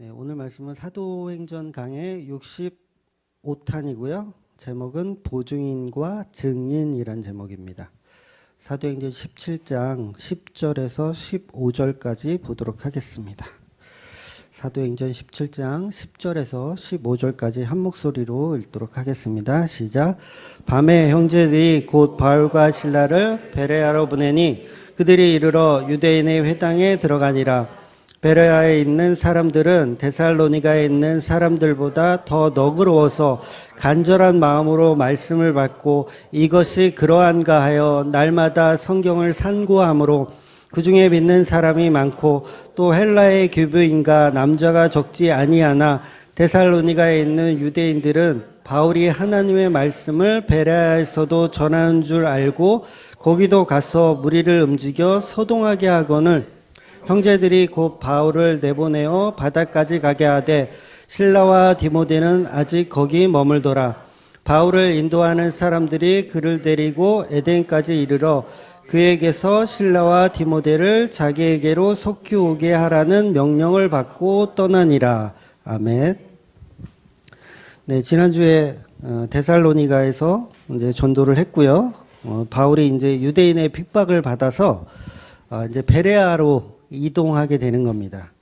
네, 오늘 말씀은 사도행전 강의 65탄이고요. 제목은 보증인과 증인이란 제목입니다. 사도행전 17장 10절에서 15절까지 보도록 하겠습니다. 사도행전 17장 10절에서 15절까지 한 목소리로 읽도록 하겠습니다. 시작. 밤에 형제들이 곧 바울과 실라를 베레아로 보내니 그들이 이르러 유대인의 회당에 들어가니라. 베레아에 있는 사람들은 데살로니가에 있는 사람들보다 더 너그러워서 간절한 마음으로 말씀을 받고 이것이 그러한가 하여 날마다 성경을 산구함으로 그 중에 믿는 사람이 많고 또 헬라의 교부인과 남자가 적지 아니하나 데살로니가에 있는 유대인들은 바울이 하나님의 말씀을 베레아에서도 전하는 줄 알고 거기도 가서 무리를 움직여 서동하게 하거늘 형제들이 곧 바울을 내보내어 바다까지 가게 하되 실라와 디모데는 아직 거기 머물더라. 바울을 인도하는 사람들이 그를 데리고 에덴까지 이르러 그에게서 실라와 디모데를 자기에게로 속히 오게 하라는 명령을 받고 떠나니라. 아멘. 네, 지난주에 데살로니가에서 이제 전도를 했고요. 바울이 이제 유대인의 핍박을 받아서 이제 베레아로 이동하게 되는 겁니다.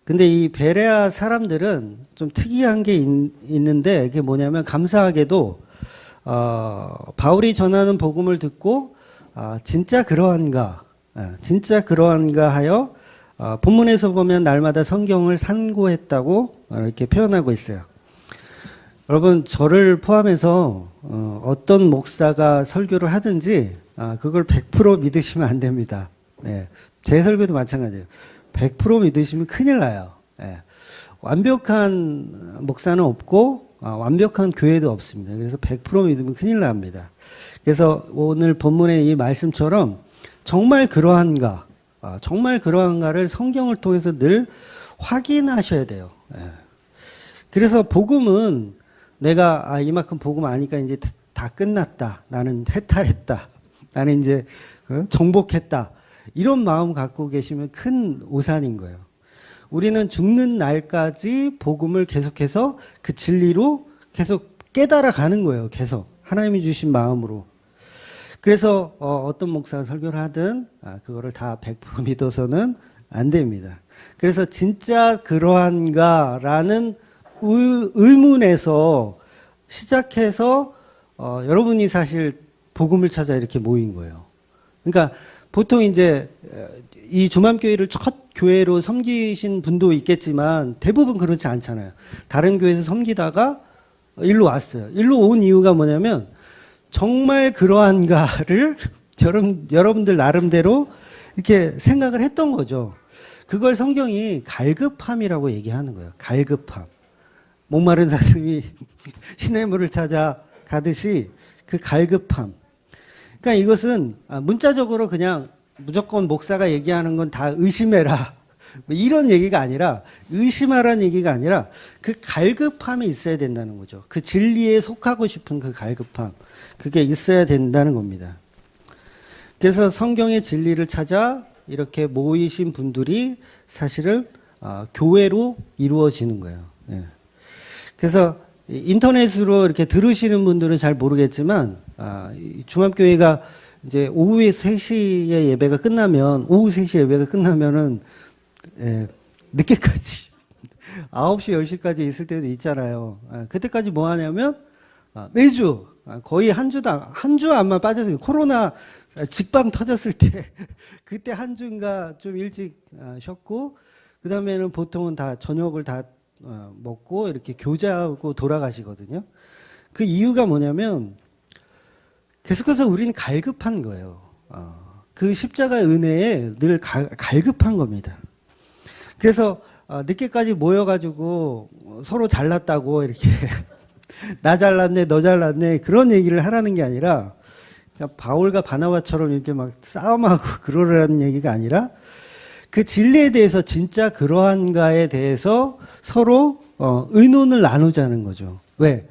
근데 이 베레아 사람들은 좀 특이한 게 있는데 그게 뭐냐면 감사하게도 바울이 전하는 복음을 듣고 진짜 그러한가 하여 본문에서 보면 날마다 성경을 산구했다고 이렇게 표현하고 있어요. 여러분 저를 포함해서 어떤 목사가 설교를 하든지 그걸 100% 믿으시면 안 됩니다. 네, 제 설교도 마찬가지예요. 100% 믿으시면 큰일 나요. 네, 완벽한 목사는 없고 완벽한 교회도 없습니다. 그래서 100% 믿으면 큰일 납니다. 그래서 오늘 본문의 이 말씀처럼 정말 그러한가를 성경을 통해서 늘 확인하셔야 돼요. 네. 그래서 복음은 내가 이만큼 복음 아니까 이제 다 끝났다. 나는 해탈했다. 나는 이제 정복했다. 이런 마음 갖고 계시면 큰 오산인 거예요. 우리는 죽는 날까지 복음을 계속해서 그 진리로 계속 깨달아 가는 거예요. 계속 하나님이 주신 마음으로. 그래서 어떤 목사가 설교를 하든 그거를 다 100% 믿어서는 안 됩니다. 그래서 진짜 그러한가라는 의문에서 시작해서 여러분이 사실 복음을 찾아 이렇게 모인 거예요. 그러니까 보통 이제 이 주맘교회를 첫 교회로 섬기신 분도 있겠지만 대부분 그렇지 않잖아요. 다른 교회에서 섬기다가 일로 왔어요. 일로 온 이유가 뭐냐면 정말 그러한가를 여러분들 나름대로 이렇게 생각을 했던 거죠. 그걸 성경이 갈급함이라고 얘기하는 거예요. 갈급함. 목마른 사슴이 시냇물을 찾아 가듯이 그 갈급함. 그러니까 이것은 문자적으로 그냥 무조건 목사가 얘기하는 건 다 의심해라. 이런 얘기가 아니라 의심하라는 얘기가 아니라 그 갈급함이 있어야 된다는 거죠. 그 진리에 속하고 싶은 그 갈급함. 그게 있어야 된다는 겁니다. 그래서 성경의 진리를 찾아 이렇게 모이신 분들이 사실은 교회로 이루어지는 거예요. 예. 그래서 인터넷으로 이렇게 들으시는 분들은 잘 모르겠지만 중암교회가 이제 오후 3시에 예배가 끝나면 늦게까지 9시 10시까지 있을 때도 있잖아요. 그때까지 뭐 하냐면 매주 거의 한 주 안만 빠져서 코로나 직방 터졌을 때 그때 한 주인가 좀 일찍 쉬었고 그다음에는 보통은 다 저녁을 다 먹고 이렇게 교제하고 돌아가시거든요. 그 이유가 뭐냐면 계속해서 우리는 갈급한 거예요. 그 십자가의 은혜에 늘 갈급한 겁니다. 그래서 늦게까지 모여가지고 서로 잘났다고 이렇게 나 잘났네 너 잘났네 그런 얘기를 하라는 게 아니라 그냥 바울과 바나바처럼 이렇게 막 싸움하고 그러라는 얘기가 아니라 그 진리에 대해서 진짜 그러한가에 대해서 서로 의논을 나누자는 거죠. 왜?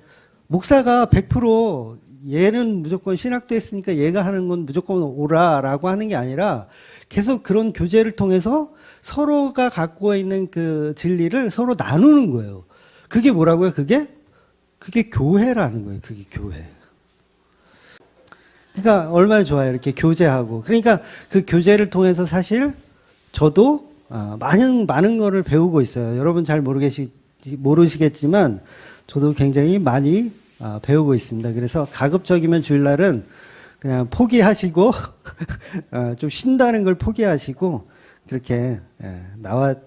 목사가 100% 얘는 무조건 신학도 했으니까 얘가 하는 건 무조건 옳아라고 하는 게 아니라 계속 그런 교제를 통해서 서로가 갖고 있는 그 진리를 서로 나누는 거예요. 그게 뭐라고요? 그게 교회라는 거예요. 그게 교회. 그러니까 얼마나 좋아요. 이렇게 교제하고. 그러니까 그 교제를 통해서 사실 저도 많은 거를 배우고 있어요. 여러분 잘 모르시겠지만 저도 굉장히 많이 배우고 있습니다. 그래서 가급적이면 주일날은 그냥 포기하시고 좀 쉰다는 걸 포기하시고 그렇게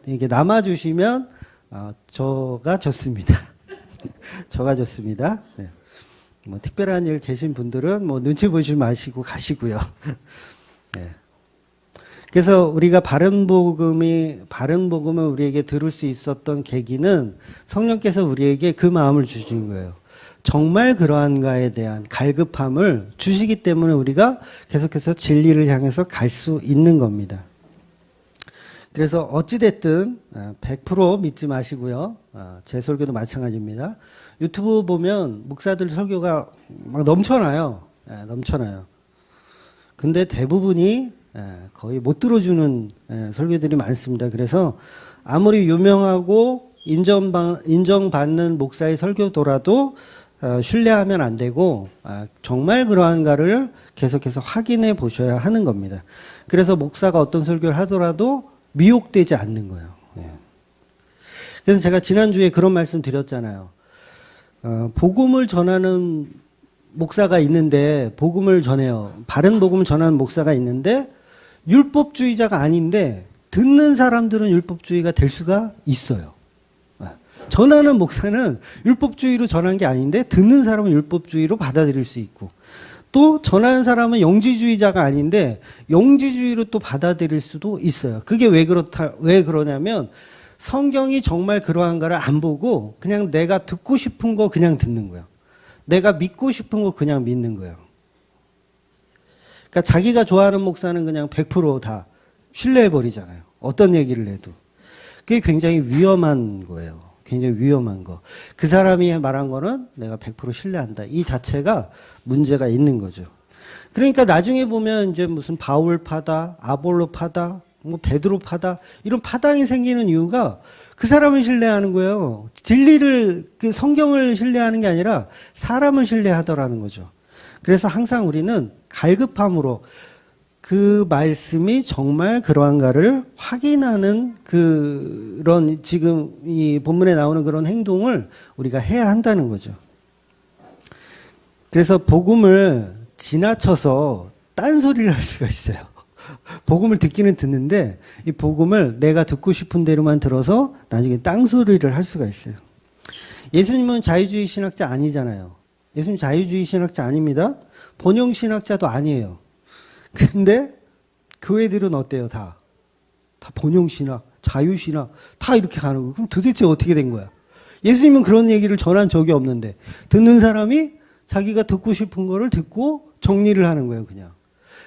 이게 남아주시면 저가 좋습니다. 저가 좋습니다. 네. 뭐 특별한 일 계신 분들은 뭐 눈치 보지 마시고 가시고요. 네. 그래서 우리가 바른 복음을 우리에게 들을 수 있었던 계기는 성령께서 우리에게 그 마음을 주신 거예요. 정말 그러한가에 대한 갈급함을 주시기 때문에 우리가 계속해서 진리를 향해서 갈 수 있는 겁니다. 그래서 어찌됐든 100% 믿지 마시고요. 제 설교도 마찬가지입니다. 유튜브 보면 목사들 설교가 막 넘쳐나요. 넘쳐나요. 근데 대부분이 거의 못 들어주는 설교들이 많습니다. 그래서 아무리 유명하고 인정받는 목사의 설교더라도 신뢰하면 안 되고 정말 그러한가를 계속해서 확인해 보셔야 하는 겁니다. 그래서 목사가 어떤 설교를 하더라도 미혹되지 않는 거예요. 그래서 제가 지난주에 그런 말씀 드렸잖아요. 복음을 전하는 목사가 있는데 복음을 전해요. 바른 복음을 전하는 목사가 있는데 율법주의자가 아닌데 듣는 사람들은 율법주의가 될 수가 있어요. 전하는 목사는 율법주의로 전한 게 아닌데 듣는 사람은 율법주의로 받아들일 수 있고 또 전하는 사람은 영지주의자가 아닌데 영지주의로 또 받아들일 수도 있어요. 그게 왜 그러냐면 성경이 정말 그러한가를 안 보고 그냥 내가 듣고 싶은 거 그냥 듣는 거예요. 내가 믿고 싶은 거 그냥 믿는 거예요. 그러니까 자기가 좋아하는 목사는 그냥 100% 다 신뢰해버리잖아요. 어떤 얘기를 해도. 그게 굉장히 위험한 거예요. 굉장히 위험한 거. 그 사람이 말한 거는 내가 100% 신뢰한다. 이 자체가 문제가 있는 거죠. 그러니까 나중에 보면 이제 무슨 바울파다, 아볼로파다, 뭐 베드로파다 이런 파당이 생기는 이유가 그 사람을 신뢰하는 거예요. 진리를 그 성경을 신뢰하는 게 아니라 사람을 신뢰하더라는 거죠. 그래서 항상 우리는 갈급함으로 그 말씀이 정말 그러한가를 확인하는 그런 지금 이 본문에 나오는 그런 행동을 우리가 해야 한다는 거죠. 그래서 복음을 지나쳐서 딴소리를 할 수가 있어요. 복음을 듣기는 듣는데 이 복음을 내가 듣고 싶은 대로만 들어서 나중에 딴소리를 할 수가 있어요. 예수님은 자유주의 신학자 아니잖아요. 예수님 자유주의 신학자 아닙니다. 번영 신학자도 아니에요. 근데 교회들은 어때요? 다 번영 신학, 자유 신학 다 이렇게 가는 거예요. 그럼 도대체 어떻게 된 거야? 예수님은 그런 얘기를 전한 적이 없는데 듣는 사람이 자기가 듣고 싶은 거를 듣고 정리를 하는 거예요. 그냥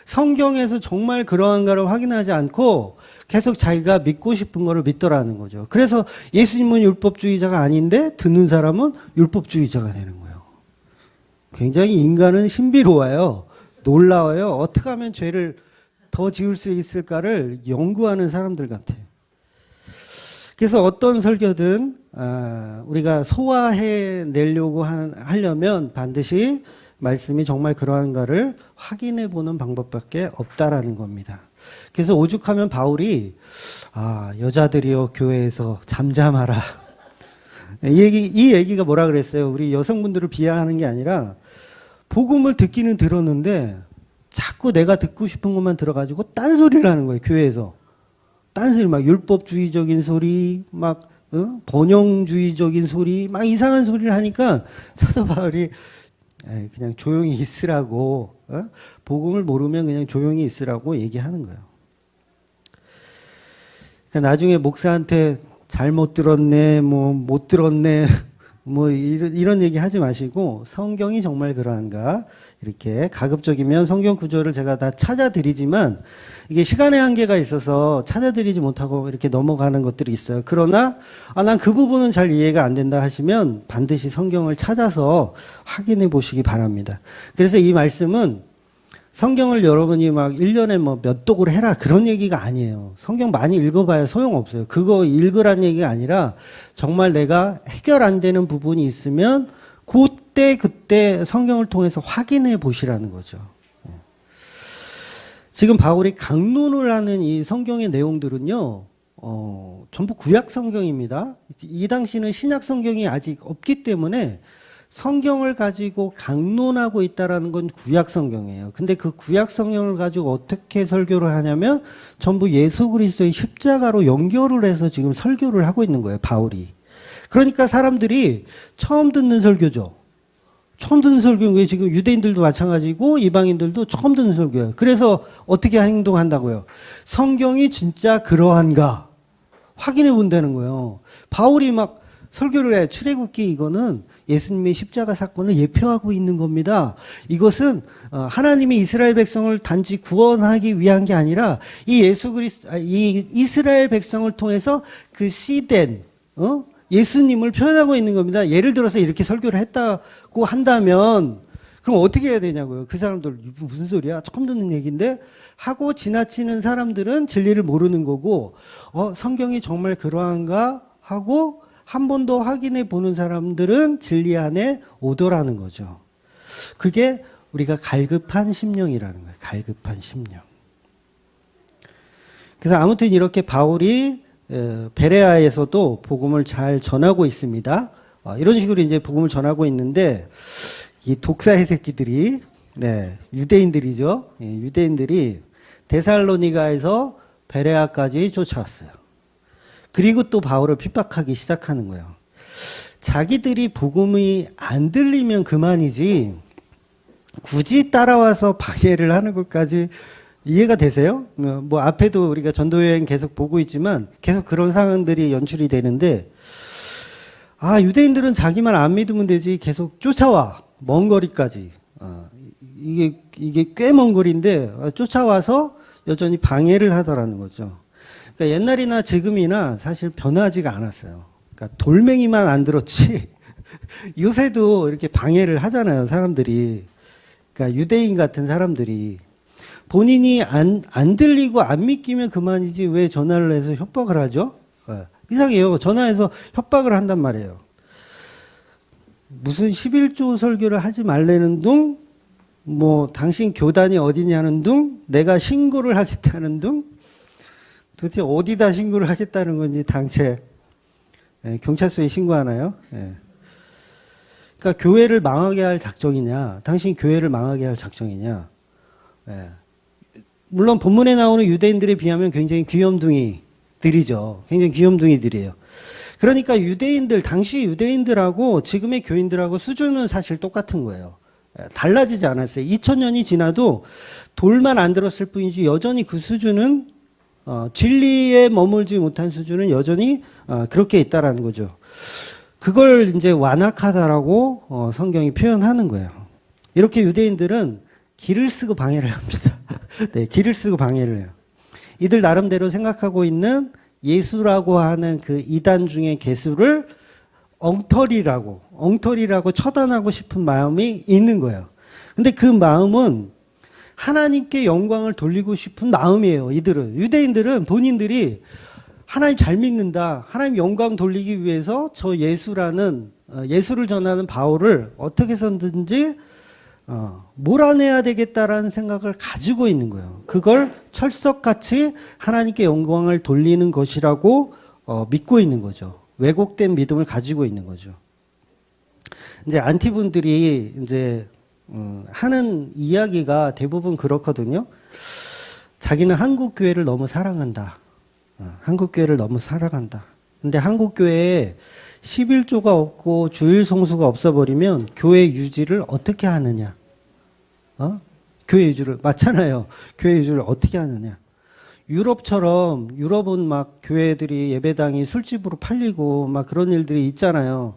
성경에서 정말 그러한가를 확인하지 않고 계속 자기가 믿고 싶은 거를 믿더라는 거죠. 그래서 예수님은 율법주의자가 아닌데 듣는 사람은 율법주의자가 되는 거예요. 굉장히 인간은 신비로워요. 놀라워요. 어떻게 하면 죄를 더 지을 수 있을까를 연구하는 사람들 같아요. 그래서 어떤 설교든 우리가 소화해내려고 하려면 반드시 말씀이 정말 그러한가를 확인해 보는 방법밖에 없다라는 겁니다. 그래서 오죽하면 바울이 여자들이여 교회에서 잠잠하라. 이 얘기가 뭐라 그랬어요? 우리 여성분들을 비하하는 게 아니라 복음을 듣기는 들었는데 자꾸 내가 듣고 싶은 것만 들어가지고 딴소리를 하는 거예요. 교회에서. 딴소리 막 율법주의적인 소리 막 번영주의적인 소리 막 이상한 소리를 하니까 사도 바울이 그냥 조용히 있으라고 복음을 모르면 그냥 조용히 있으라고 얘기하는 거예요. 그러니까 나중에 목사한테 잘못 들었네 뭐 못 들었네 뭐 이런 얘기 하지 마시고 성경이 정말 그러한가 이렇게 가급적이면 성경 구절을 제가 다 찾아드리지만 이게 시간의 한계가 있어서 찾아드리지 못하고 이렇게 넘어가는 것들이 있어요. 그러나 난 그 부분은 잘 이해가 안 된다 하시면 반드시 성경을 찾아서 확인해 보시기 바랍니다. 그래서 이 말씀은 성경을 여러분이 막 1년에 뭐 몇 독을 해라 그런 얘기가 아니에요. 성경 많이 읽어봐야 소용없어요. 그거 읽으란 얘기가 아니라 정말 내가 해결 안 되는 부분이 있으면 그때 성경을 통해서 확인해 보시라는 거죠. 지금 바울이 강론을 하는 이 성경의 내용들은요, 전부 구약 성경입니다. 이 당시는 신약 성경이 아직 없기 때문에 성경을 가지고 강론하고 있다라는 건 구약 성경이에요. 근데 그 구약 성경을 가지고 어떻게 설교를 하냐면 전부 예수 그리스도의 십자가로 연결을 해서 지금 설교를 하고 있는 거예요, 바울이. 그러니까 사람들이 처음 듣는 설교죠. 처음 듣는 설교는 왜 지금 유대인들도 마찬가지고 이방인들도 처음 듣는 설교예요. 그래서 어떻게 행동한다고요? 성경이 진짜 그러한가 확인해 본다는 거예요. 바울이 막 설교를 해. 출애굽기 이거는 예수님의 십자가 사건을 예표하고 있는 겁니다. 이것은 하나님이 이스라엘 백성을 단지 구원하기 위한 게 아니라 이 이스라엘 백성을 통해서 그 씨된 예수님을 표현하고 있는 겁니다. 예를 들어서 이렇게 설교를 했다고 한다면 그럼 어떻게 해야 되냐고요. 그 사람들 무슨 소리야? 처음 듣는 얘기인데 하고 지나치는 사람들은 진리를 모르는 거고 성경이 정말 그러한가 하고 한 번 더 확인해 보는 사람들은 진리 안에 오더라는 거죠. 그게 우리가 갈급한 심령이라는 거예요. 갈급한 심령. 그래서 아무튼 이렇게 바울이 베레아에서도 복음을 잘 전하고 있습니다. 이런 식으로 이제 복음을 전하고 있는데 이 독사의 새끼들이 유대인들이죠. 유대인들이 데살로니가에서 베레아까지 쫓아왔어요. 그리고 또 바울을 핍박하기 시작하는 거예요. 자기들이 복음이 안 들리면 그만이지 굳이 따라와서 방해를 하는 것까지 이해가 되세요? 뭐 앞에도 우리가 전도여행 계속 보고 있지만 계속 그런 상황들이 연출이 되는데 유대인들은 자기만 안 믿으면 되지 계속 쫓아와 먼 거리까지 이게 꽤 먼 거리인데 쫓아와서 여전히 방해를 하더라는 거죠. 그러니까 옛날이나 지금이나 사실 변하지가 않았어요. 그러니까 돌멩이만 안 들었지 요새도 이렇게 방해를 하잖아요, 사람들이. 그러니까 유대인 같은 사람들이 본인이 안 들리고 안 믿기면 그만이지 왜 전화를 해서 협박을 하죠? 이상해요. 전화해서 협박을 한단 말이에요. 무슨 11조 설교를 하지 말라는 둥, 뭐 당신 교단이 어디냐는 둥, 내가 신고를 하겠다는 둥, 도대체 어디다 신고를 하겠다는 건지 당최 경찰서에 신고하나요? 그러니까 교회를 망하게 할 작정이냐, 당신 교회를 망하게 할 작정이냐. 물론 본문에 나오는 유대인들에 비하면 굉장히 귀염둥이들이죠. 굉장히 귀염둥이들이에요. 그러니까 당시 유대인들하고 지금의 교인들하고 수준은 사실 똑같은 거예요. 달라지지 않았어요. 2000년이 지나도 돌만 안 들었을 뿐이지 여전히 그 수준은 진리에 머물지 못한 수준은 여전히 그렇게 있다라는 거죠. 그걸 이제 완악하다라고 성경이 표현하는 거예요. 이렇게 유대인들은 길을 쓰고 방해를 합니다. 길을 쓰고 방해를 해요. 이들 나름대로 생각하고 있는 예수라고 하는 그 이단 중의 개수를 엉터리라고 처단하고 싶은 마음이 있는 거예요. 근데 그 마음은 하나님께 영광을 돌리고 싶은 마음이에요. 유대인들은 본인들이 하나님 잘 믿는다, 하나님 영광 돌리기 위해서 저 예수를 전하는 바울을 어떻게 해서든지 몰아내야 되겠다라는 생각을 가지고 있는 거예요. 그걸 철석같이 하나님께 영광을 돌리는 것이라고 믿고 있는 거죠. 왜곡된 믿음을 가지고 있는 거죠. 이제 안티분들이 이제 하는 이야기가 대부분 그렇거든요. 자기는 한국 교회를 너무 사랑한다. 한국 교회를 너무 사랑한다. 근데 한국 교회에 11조가 없고 주일 성수가 없어버리면 교회 유지를 어떻게 하느냐? 교회 유지를 맞잖아요. 교회 유지를 어떻게 하느냐? 유럽은 막 교회들이 예배당이 술집으로 팔리고 막 그런 일들이 있잖아요.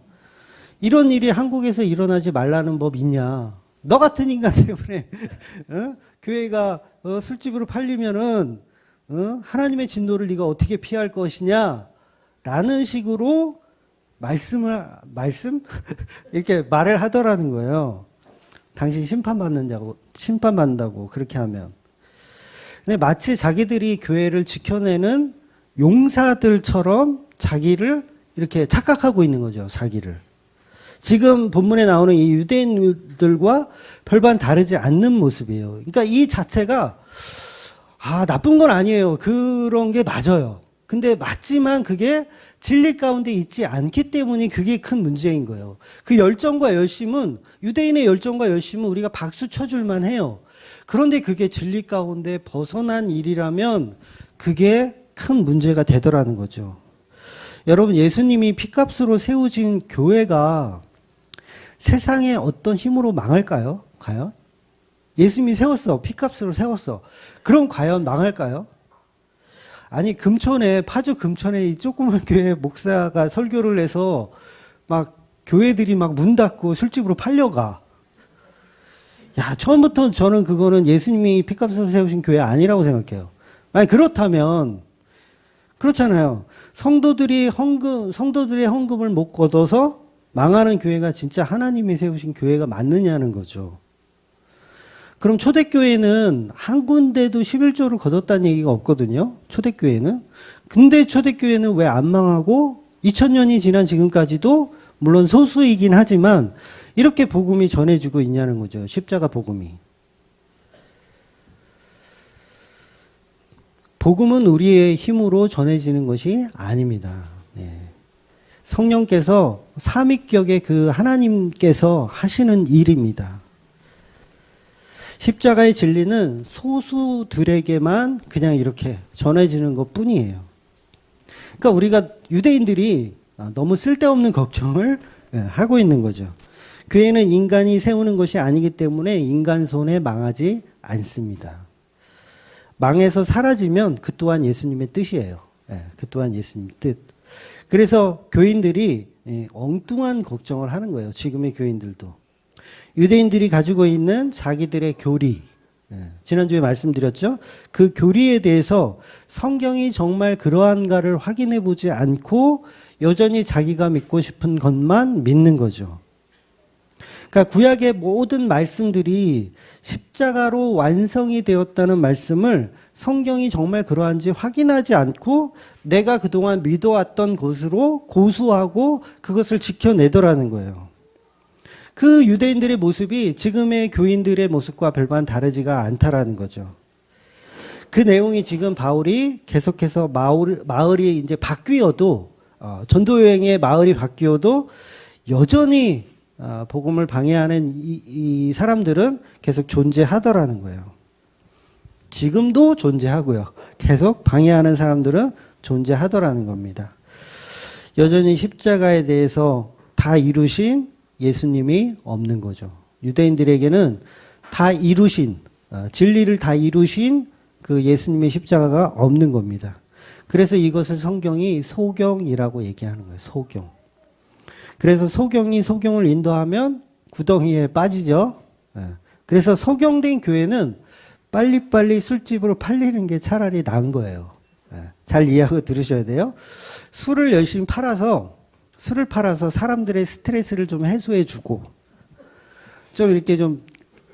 이런 일이 한국에서 일어나지 말라는 법 있냐? 너 같은 인간 때문에 어? 교회가 술집으로 팔리면은 하나님의 진노를 네가 어떻게 피할 것이냐? 라는 식으로 말씀 이렇게 말을 하더라는 거예요. 당신 심판받는다고 그렇게 하면. 근데 마치 자기들이 교회를 지켜내는 용사들처럼 자기를 이렇게 착각하고 있는 거죠. 자기를. 지금 본문에 나오는 이 유대인들과 별반 다르지 않는 모습이에요. 그러니까 이 자체가 나쁜 건 아니에요. 그런 게 맞아요. 근데 맞지만 그게 진리 가운데 있지 않기 때문에 그게 큰 문제인 거예요. 그 열정과 열심은, 유대인의 열정과 열심은 우리가 박수 쳐줄만 해요. 그런데 그게 진리 가운데 벗어난 일이라면 그게 큰 문제가 되더라는 거죠. 여러분, 예수님이 피값으로 세우신 교회가 세상의 어떤 힘으로 망할까요? 과연? 예수님이 세웠어. 피값으로 세웠어. 그럼 과연 망할까요? 아니, 파주 금천에 이 조그만 교회 목사가 설교를 해서 막 교회들이 막 문 닫고 술집으로 팔려가. 야, 처음부터 저는 그거는 예수님이 피값으로 세우신 교회 아니라고 생각해요. 아니, 그렇다면, 그렇잖아요. 성도들의 헌금을 못 걷어서 망하는 교회가 진짜 하나님이 세우신 교회가 맞느냐는 거죠. 그럼 초대교회는 한 군데도 11조를 거뒀다는 얘기가 없거든요. 초대교회는. 근데 초대교회는 왜 안 망하고 2000년이 지난 지금까지도 물론 소수이긴 하지만 이렇게 복음이 전해지고 있냐는 거죠. 십자가 복음이. 복음은 우리의 힘으로 전해지는 것이 아닙니다. 네. 성령께서 삼위격의 그 하나님께서 하시는 일입니다. 십자가의 진리는 소수들에게만 그냥 이렇게 전해지는 것 뿐이에요. 그러니까 우리가 유대인들이 너무 쓸데없는 걱정을 하고 있는 거죠. 교회는 인간이 세우는 것이 아니기 때문에 인간 손에 망하지 않습니다. 망해서 사라지면 그 또한 예수님의 뜻이에요. 그 또한 예수님의 뜻. 그래서 교인들이 엉뚱한 걱정을 하는 거예요. 지금의 교인들도. 유대인들이 가지고 있는 자기들의 교리, 지난주에 말씀드렸죠. 그 교리에 대해서 성경이 정말 그러한가를 확인해 보지 않고 여전히 자기가 믿고 싶은 것만 믿는 거죠. 그러니까 구약의 모든 말씀들이 십자가로 완성이 되었다는 말씀을 성경이 정말 그러한지 확인하지 않고 내가 그동안 믿어왔던 것으로 고수하고 그것을 지켜내더라는 거예요. 그 유대인들의 모습이 지금의 교인들의 모습과 별반 다르지가 않다라는 거죠. 그 내용이 지금 바울이 계속해서 마을이 이제 바뀌어도 전도 여행의 마을이 바뀌어도 여전히 복음을 방해하는 이 사람들은 계속 존재하더라는 거예요. 지금도 존재하고요. 계속 방해하는 사람들은 존재하더라는 겁니다. 여전히 십자가에 대해서 다 이루신 예수님이 없는 거죠. 유대인들에게는 다 이루신, 진리를 다 이루신 그 예수님의 십자가가 없는 겁니다. 그래서 이것을 성경이 소경이라고 얘기하는 거예요. 소경. 그래서 소경이 소경을 인도하면 구덩이에 빠지죠. 그래서 소경된 교회는 빨리빨리 술집으로 팔리는 게 차라리 나은 거예요. 잘 이해하고 들으셔야 돼요. 술을 열심히 팔아서 사람들의 스트레스를 좀 해소해 주고 좀 이렇게 좀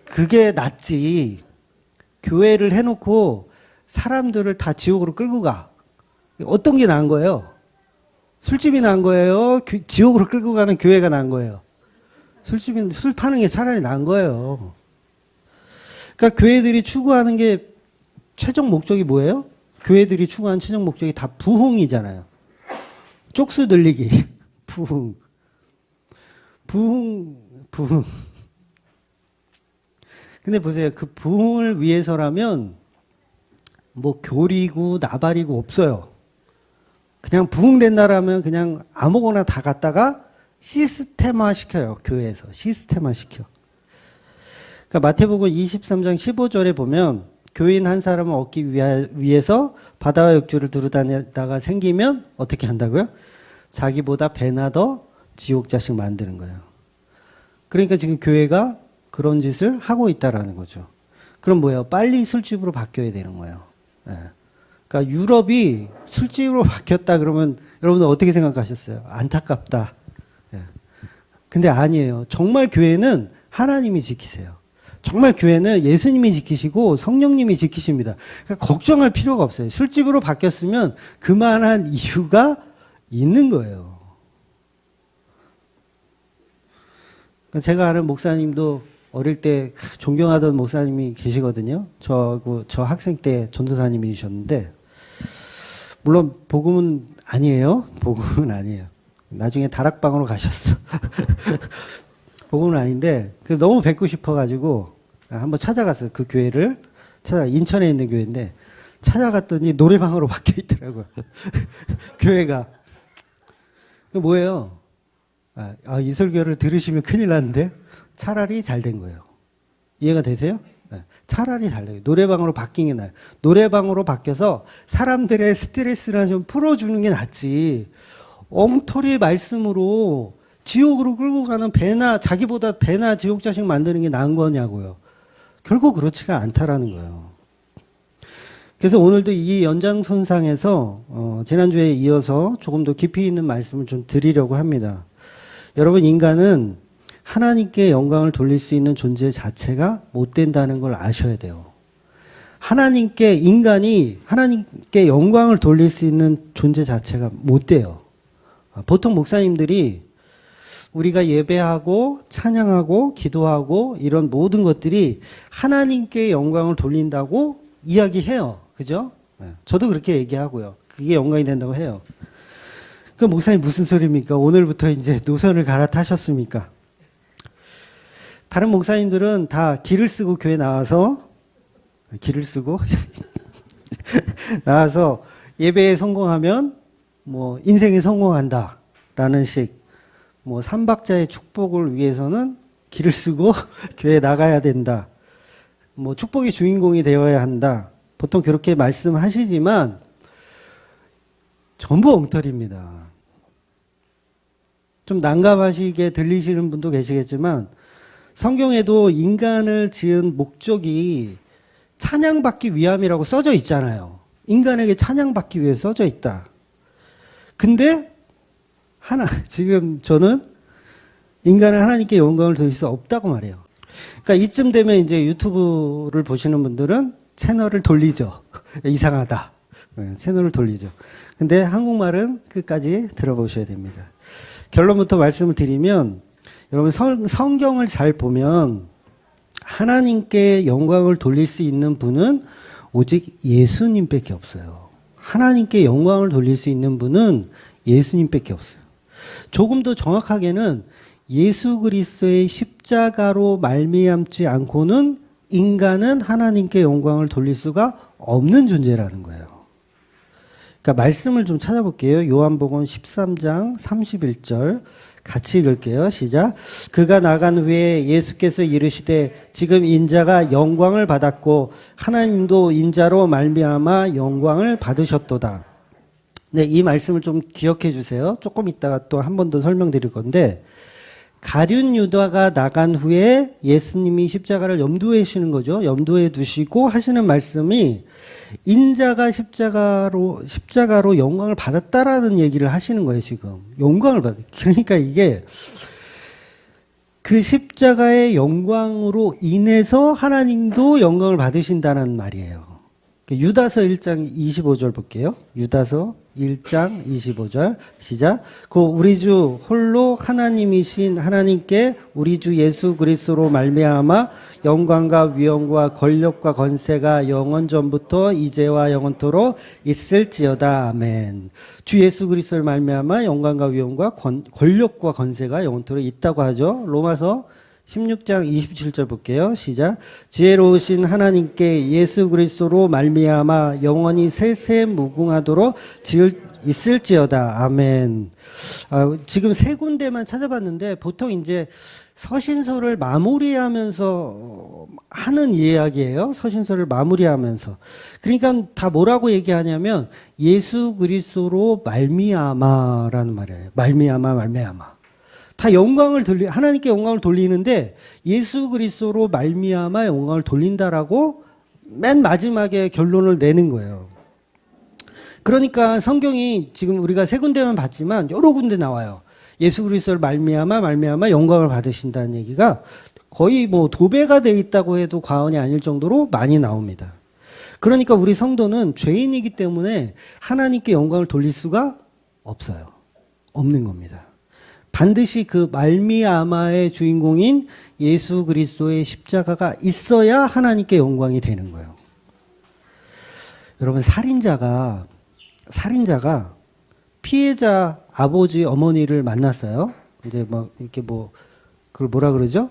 그게 낫지. 교회를 해놓고 사람들을 다 지옥으로 끌고 가. 어떤 게 나은 거예요? 술집이 나은 거예요? 지옥으로 끌고 가는 교회가 나은 거예요? 술 파는 게 차라리 나은 거예요. 그러니까 교회들이 추구하는 게 최종 목적이 뭐예요? 교회들이 추구하는 최종 목적이 다 부흥이잖아요. 쪽수 늘리기. 부흥. 근데 보세요. 그 부흥을 위해서라면 뭐 교리고 나발이고 없어요. 그냥 부흥된다라면 그냥 아무거나 다 갖다가 시스템화 시켜요. 교회에서. 시스템화 시켜. 그러니까 마태복음 23장 15절에 보면 교인 한 사람을 얻기 위해서 바다와 육지를 두루다니다가 생기면 어떻게 한다고요? 자기보다 배나 더 지옥 자식 만드는 거예요. 그러니까 지금 교회가 그런 짓을 하고 있다라는 거죠. 그럼 뭐예요? 빨리 술집으로 바뀌어야 되는 거예요. 예. 그러니까 유럽이 술집으로 바뀌었다 그러면 여러분들 어떻게 생각하셨어요? 안타깝다. 예. 근데 아니에요. 정말 교회는 하나님이 지키세요. 정말 교회는 예수님이 지키시고 성령님이 지키십니다. 그러니까 걱정할 필요가 없어요. 술집으로 바뀌었으면 그만한 이유가 있는 거예요. 그러니까 제가 아는 목사님도 어릴 때 존경하던 목사님이 계시거든요. 저 학생 때 전도사님이셨는데, 물론 복음은 아니에요. 복음은 아니에요. 나중에 다락방으로 가셨어. 복음은 아닌데, 너무 뵙고 싶어가지고 한번 찾아갔어요. 그 교회를 인천에 있는 교회인데 찾아갔더니 노래방으로 바뀌어 있더라고요. 교회가. 뭐예요? 이 설교를 들으시면 큰일 났는데 차라리 잘 된 거예요. 이해가 되세요? 네. 차라리 잘 돼요. 노래방으로 바뀐 게 나아요. 노래방으로 바뀌어서 사람들의 스트레스를 좀 풀어주는 게 낫지. 엉터리 말씀으로 지옥으로 끌고 가는 자기보다 배나 지옥 자식 만드는 게 나은 거냐고요. 결국 그렇지가 않다라는 거예요. 그래서 오늘도 이 연장선상에서 지난주에 이어서 조금 더 깊이 있는 말씀을 좀 드리려고 합니다. 여러분, 인간은 하나님께 영광을 돌릴 수 있는 존재 자체가 못 된다는 걸 아셔야 돼요. 인간이 하나님께 영광을 돌릴 수 있는 존재 자체가 못 돼요. 보통 목사님들이 우리가 예배하고 찬양하고 기도하고 이런 모든 것들이 하나님께 영광을 돌린다고 이야기해요. 그죠? 저도 그렇게 얘기하고요. 그게 영광이 된다고 해요. 그 목사님 무슨 소리입니까? 오늘부터 이제 노선을 갈아타셨습니까? 다른 목사님들은 다 길을 쓰고 교회 나와서 나와서 예배에 성공하면 뭐 인생에 성공한다라는 식, 뭐 삼박자의 축복을 위해서는 길을 쓰고 교회에 나가야 된다. 뭐 축복의 주인공이 되어야 한다. 보통 그렇게 말씀하시지만 전부 엉터리입니다. 좀 난감하시게 들리시는 분도 계시겠지만 성경에도 인간을 지은 목적이 찬양받기 위함이라고 써져 있잖아요. 인간에게 찬양받기 위해 써져 있다. 근데 지금 저는 인간은 하나님께 영광을 돌릴 수 없다고 말해요. 그러니까 이쯤 되면 이제 유튜브를 보시는 분들은 채널을 돌리죠. 이상하다. 채널을 돌리죠. 근데 한국말은 끝까지 들어보셔야 됩니다. 결론부터 말씀을 드리면 여러분 성경을 잘 보면 하나님께 영광을 돌릴 수 있는 분은 오직 예수님밖에 없어요. 하나님께 영광을 돌릴 수 있는 분은 예수님밖에 없어요. 조금 더 정확하게는 예수 그리스도의 십자가로 말미암지 않고는 인간은 하나님께 영광을 돌릴 수가 없는 존재라는 거예요. 그러니까 말씀을 좀 찾아볼게요. 요한복음 13장 31절 같이 읽을게요. 시작. 그가 나간 후에 예수께서 이르시되 지금 인자가 영광을 받았고 하나님도 인자로 말미암아 영광을 받으셨도다. 네, 이 말씀을 좀 기억해 주세요. 조금 있다가 또 한 번 더 설명드릴 건데, 가룟 유다가 나간 후에 예수님이 십자가를 염두에 두시는 거죠. 염두에 두시고 하시는 말씀이 인자가 십자가로 영광을 받았다라는 얘기를 하시는 거예요, 지금. 영광을 받았다. 그러니까 이게 그 십자가의 영광으로 인해서 하나님도 영광을 받으신다는 말이에요. 유다서 1장 25절 볼게요. 유다서 1장 25절 시작. 우리 주 홀로 하나님이신 하나님께 우리 주 예수 그리스도로 말미암아 영광과 위엄과 권력과 권세가 영원 전부터 이제와 영원토록 있을지어다. 아멘. 주 예수 그리스도를 말미암아 영광과 위엄과 권력과 권세가 영원토록 있다고 하죠. 로마서 16장 27절 볼게요. 시작. 지혜로우신 하나님께 예수 그리스도로 말미암아 영원히 세세 무궁하도록 있을지어다. 아멘. 지금 세 군데만 찾아봤는데 보통 이제 서신서를 마무리하면서 하는 이야기예요. 서신서를 마무리하면서. 그러니까 다 뭐라고 얘기하냐면 예수 그리스도로 말미암아라는 말이에요. 말미암아. 다 하나님께 영광을 돌리는데 예수 그리스도로 말미암아 영광을 돌린다라고 맨 마지막에 결론을 내는 거예요. 그러니까 성경이 지금 우리가 세 군데만 봤지만 여러 군데 나와요. 예수 그리스도를 말미암아 영광을 받으신다는 얘기가 거의 뭐 도배가 돼 있다고 해도 과언이 아닐 정도로 많이 나옵니다. 그러니까 우리 성도는 죄인이기 때문에 하나님께 영광을 돌릴 수가 없어요. 없는 겁니다. 반드시 그 말미암아의 주인공인 예수 그리스도의 십자가가 있어야 하나님께 영광이 되는 거예요. 여러분, 살인자가 피해자 아버지 어머니를 만났어요. 이제 막 이렇게 뭐 그걸 뭐라 그러죠?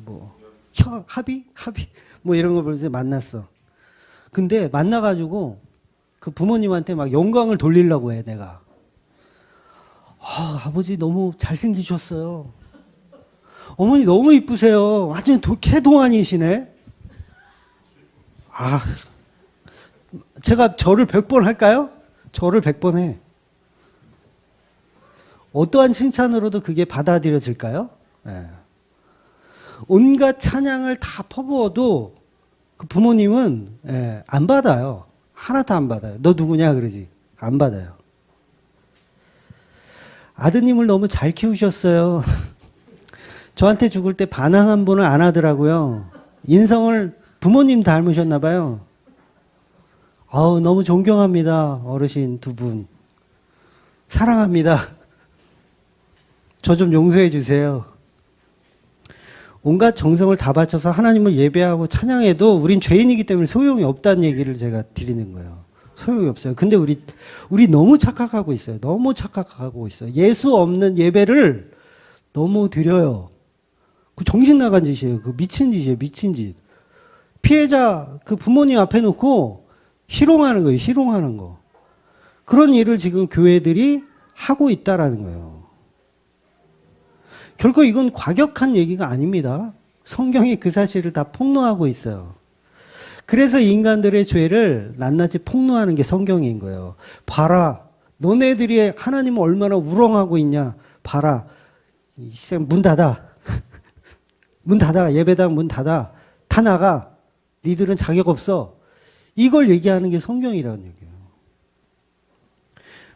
뭐 합의 뭐 이런 걸 벌써 만났어. 근데 만나가지고 그 부모님한테 막 영광을 돌리려고 해. 내가 아버지 너무 잘생기셨어요. 어머니 너무 이쁘세요. 완전 개동안이시네. 제가 절을 100번 할까요? 절을 100번 해. 어떠한 칭찬으로도 그게 받아들여질까요? 네. 온갖 찬양을 다 퍼부어도 그 부모님은 안 받아요. 하나도 안 받아요. 너 누구냐 그러지. 안 받아요. 아드님을 너무 잘 키우셨어요. 저한테 죽을 때 반항 한 번을 안 하더라고요. 인성을 부모님 닮으셨나 봐요. 너무 존경합니다. 어르신 두 분. 사랑합니다. 저 좀 용서해 주세요. 온갖 정성을 다 바쳐서 하나님을 예배하고 찬양해도 우린 죄인이기 때문에 소용이 없다는 얘기를 제가 드리는 거예요. 소용이 없어요. 근데 우리 너무 착각하고 있어요. 너무 착각하고 있어요. 예수 없는 예배를 너무 드려요. 그 정신 나간 짓이에요. 그 미친 짓이에요. 미친 짓. 피해자 그 부모님 앞에 놓고 희롱하는 거예요. 희롱하는 거. 그런 일을 지금 교회들이 하고 있다라는 거예요. 결코 이건 과격한 얘기가 아닙니다. 성경이 그 사실을 다 폭로하고 있어요. 그래서 인간들의 죄를 낱낱이 폭로하는 게 성경인 거예요. 봐라. 너네들이 하나님을 얼마나 우롱하고 있냐. 봐라. 문 닫아. 문 닫아. 예배당 문 닫아. 다 나가. 니들은 자격 없어. 이걸 얘기하는 게 성경이라는 얘기예요.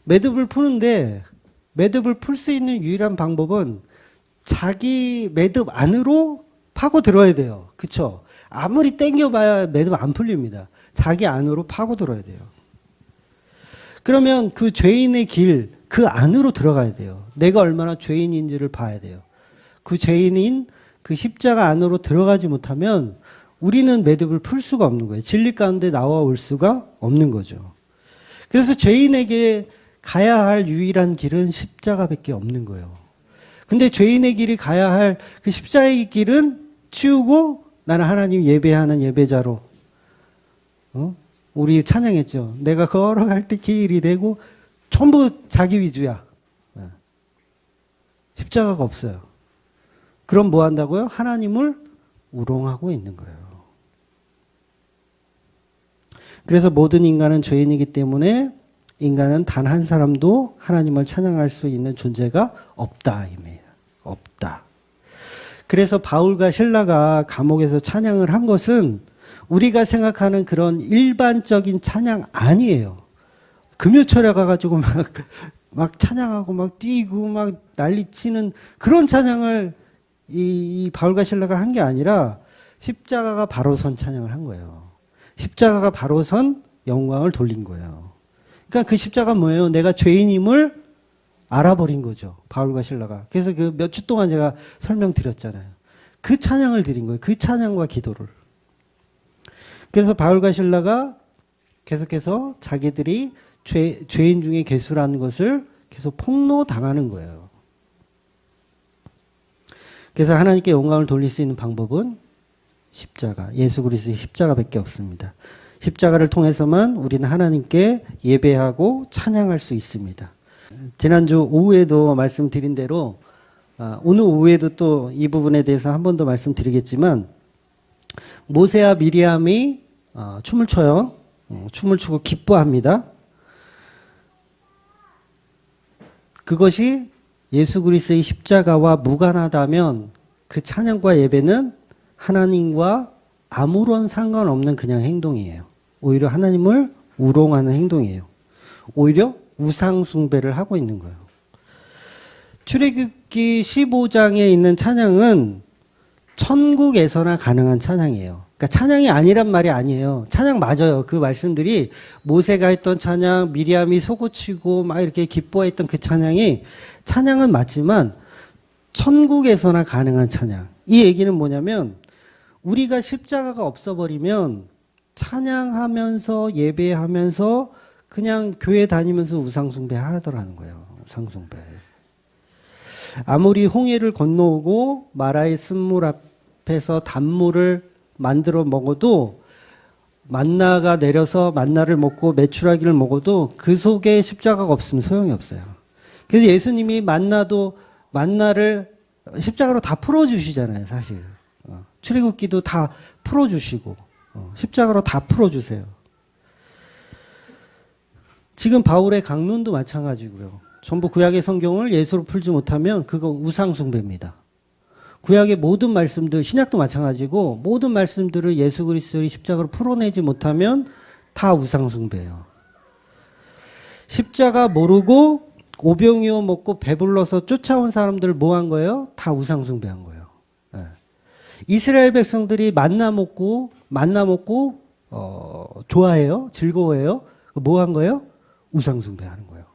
매듭을 푸는데 매듭을 풀 수 있는 유일한 방법은 자기 매듭 안으로 파고 들어야 돼요. 그쵸? 아무리 땡겨봐야 매듭 안 풀립니다. 자기 안으로 파고 들어야 돼요. 그러면 그 죄인의 길, 그 안으로 들어가야 돼요. 내가 얼마나 죄인인지를 봐야 돼요. 그 죄인인 그 십자가 안으로 들어가지 못하면 우리는 매듭을 풀 수가 없는 거예요. 진리 가운데 나와올 수가 없는 거죠. 그래서 죄인에게 가야 할 유일한 길은 십자가밖에 없는 거예요. 근데 죄인의 길이 가야 할 그 십자가의 길은 치우고 나는 하나님 예배하는 예배자로 우리 찬양했죠. 내가 걸어갈 때 길이 되고 전부 자기 위주야. 십자가가 없어요. 그럼 뭐 한다고요? 하나님을 우롱하고 있는 거예요. 그래서 모든 인간은 죄인이기 때문에 인간은 단 한 사람도 하나님을 찬양할 수 있는 존재가 없다. 이미 없다. 그래서 바울과 실라가 감옥에서 찬양을 한 것은 우리가 생각하는 그런 일반적인 찬양 아니에요. 금요철에 가가지고 막 찬양하고 막 뛰고 막 난리치는 그런 찬양을 이 바울과 실라가 한 게 아니라 십자가가 바로 선 찬양을 한 거예요. 십자가가 바로 선 영광을 돌린 거예요. 그러니까 그 십자가가 뭐예요? 내가 죄인임을 알아버린 거죠. 바울과 실라가. 그래서 그 몇 주 동안 제가 설명드렸잖아요. 그 찬양을 드린 거예요. 그 찬양과 기도를. 그래서 바울과 실라가 계속해서 자기들이 죄인 중에 괴수라는 것을 계속 폭로당하는 거예요. 그래서 하나님께 영광을 돌릴 수 있는 방법은 십자가, 예수 그리스도의 십자가밖에 없습니다. 십자가를 통해서만 우리는 하나님께 예배하고 찬양할 수 있습니다. 지난주 오후에도 말씀드린 대로 오늘 오후에도 또 이 부분에 대해서 한 번 더 말씀드리겠지만 모세와 미리암이 춤을 춰요. 춤을 추고 기뻐합니다. 그것이 예수 그리스도의 십자가와 무관하다면 그 찬양과 예배는 하나님과 아무런 상관없는 그냥 행동이에요. 오히려 하나님을 우롱하는 행동이에요. 오히려 우상 숭배를 하고 있는 거예요. 출애굽기 15장에 있는 찬양은 천국에서나 가능한 찬양이에요. 그러니까 찬양이 아니란 말이 아니에요. 찬양 맞아요. 그 말씀들이 모세가 했던 찬양, 미리암이 소고치고 막 이렇게 기뻐했던 그 찬양은 맞지만 천국에서나 가능한 찬양. 이 얘기는 뭐냐면 우리가 십자가가 없어버리면 찬양하면서 예배하면서 그냥 교회 다니면서 우상숭배 하더라는 거예요. 우상숭배. 아무리 홍해를 건너오고 마라의 쓴물 앞에서 단물을 만들어 먹어도 만나가 내려서 만나를 먹고 메추라기를 먹어도 그 속에 십자가가 없으면 소용이 없어요. 그래서 예수님이 만나를 십자가로 다 풀어주시잖아요, 사실. 출애굽기도 다 풀어주시고 십자가로 다 풀어주세요. 지금 바울의 강론도 마찬가지고요. 전부 구약의 성경을 예수로 풀지 못하면 그거 우상숭배입니다. 구약의 모든 말씀들, 신약도 마찬가지고 모든 말씀들을 예수 그리스도의 십자가로 풀어내지 못하면 다 우상숭배예요. 십자가 모르고 오병이어 먹고 배불러서 쫓아온 사람들 뭐 한 거예요? 다 우상숭배한 거예요. 네. 이스라엘 백성들이 만나 먹고 좋아해요? 즐거워해요? 뭐 한 거예요? 우상숭배하는 거예요.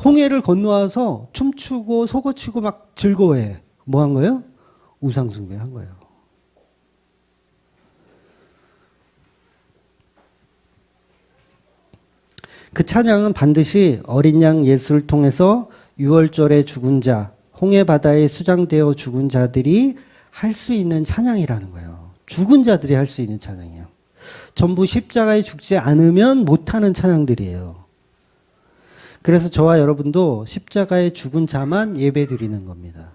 홍해를 건너와서 춤추고 소고치고 막 즐거워해. 뭐 한 거예요? 우상숭배 한 거예요. 그 찬양은 반드시 어린 양 예수를 통해서 유월절에 죽은 자, 홍해 바다에 수장되어 죽은 자들이 할 수 있는 찬양이라는 거예요. 죽은 자들이 할 수 있는 찬양이에요. 전부 십자가에 죽지 않으면 못하는 찬양들이에요. 그래서 저와 여러분도 십자가에 죽은 자만 예배 드리는 겁니다.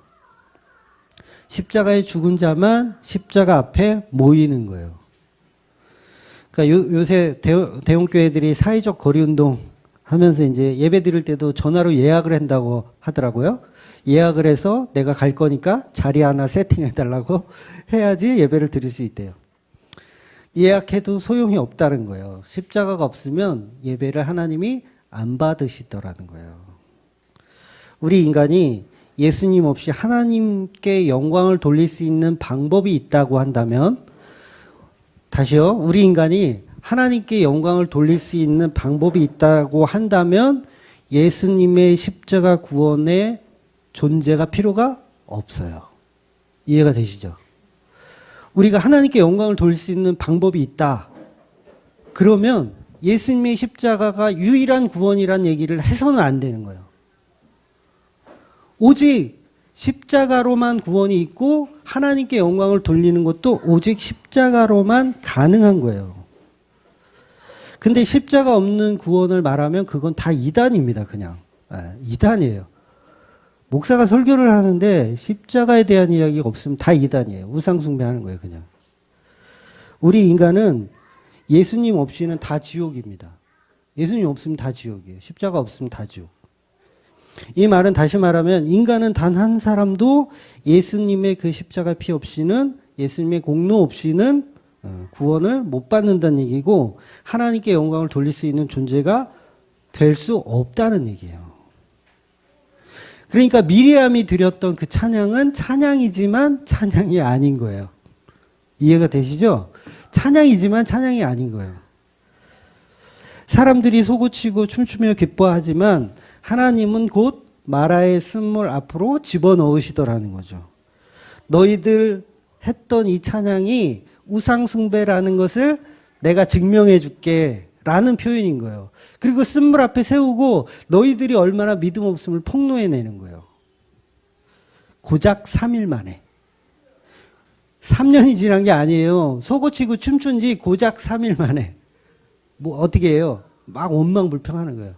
십자가에 죽은 자만 십자가 앞에 모이는 거예요. 그러니까 요새 대형교회들이 사회적 거리운동 하면서 이제 예배 드릴 때도 전화로 예약을 한다고 하더라고요. 예약을 해서 내가 갈 거니까 자리 하나 세팅해 달라고 해야지 예배를 드릴 수 있대요. 예약해도 소용이 없다는 거예요. 십자가가 없으면 예배를 하나님이 안 받으시더라는 거예요. 우리 인간이 예수님 없이 하나님께 영광을 돌릴 수 있는 방법이 있다고 한다면, 다시요, 우리 인간이 하나님께 영광을 돌릴 수 있는 방법이 있다고 한다면 예수님의 십자가 구원의 존재가 필요가 없어요. 이해가 되시죠? 우리가 하나님께 영광을 돌릴 수 있는 방법이 있다. 그러면 예수님의 십자가가 유일한 구원이란 얘기를 해서는 안 되는 거예요. 오직 십자가로만 구원이 있고 하나님께 영광을 돌리는 것도 오직 십자가로만 가능한 거예요. 근데 십자가 없는 구원을 말하면 그건 다 이단입니다, 그냥. 이단이에요. 목사가 설교를 하는데 십자가에 대한 이야기가 없으면 다 이단이에요. 우상숭배하는 거예요, 그냥. 우리 인간은 예수님 없이는 다 지옥입니다. 예수님 없으면 다 지옥이에요. 십자가 없으면 다 지옥. 이 말은 다시 말하면 인간은 단 한 사람도 예수님의 그 십자가 피 없이는, 예수님의 공로 없이는 구원을 못 받는다는 얘기고 하나님께 영광을 돌릴 수 있는 존재가 될 수 없다는 얘기예요. 그러니까 미리암이 드렸던 그 찬양은 찬양이지만 찬양이 아닌 거예요. 이해가 되시죠? 찬양이지만 찬양이 아닌 거예요. 사람들이 소고치고 춤추며 기뻐하지만 하나님은 곧 마라의 쓴물 앞으로 집어넣으시더라는 거죠. 너희들 했던 이 찬양이 우상숭배라는 것을 내가 증명해 줄게 라는 표현인 거예요. 그리고 쓴물 앞에 세우고 너희들이 얼마나 믿음 없음을 폭로해내는 거예요. 고작 3일 만에. 3년이 지난 게 아니에요. 소고치고 춤춘 지 고작 3일 만에. 뭐 어떻게 해요? 막 원망불평하는 거예요.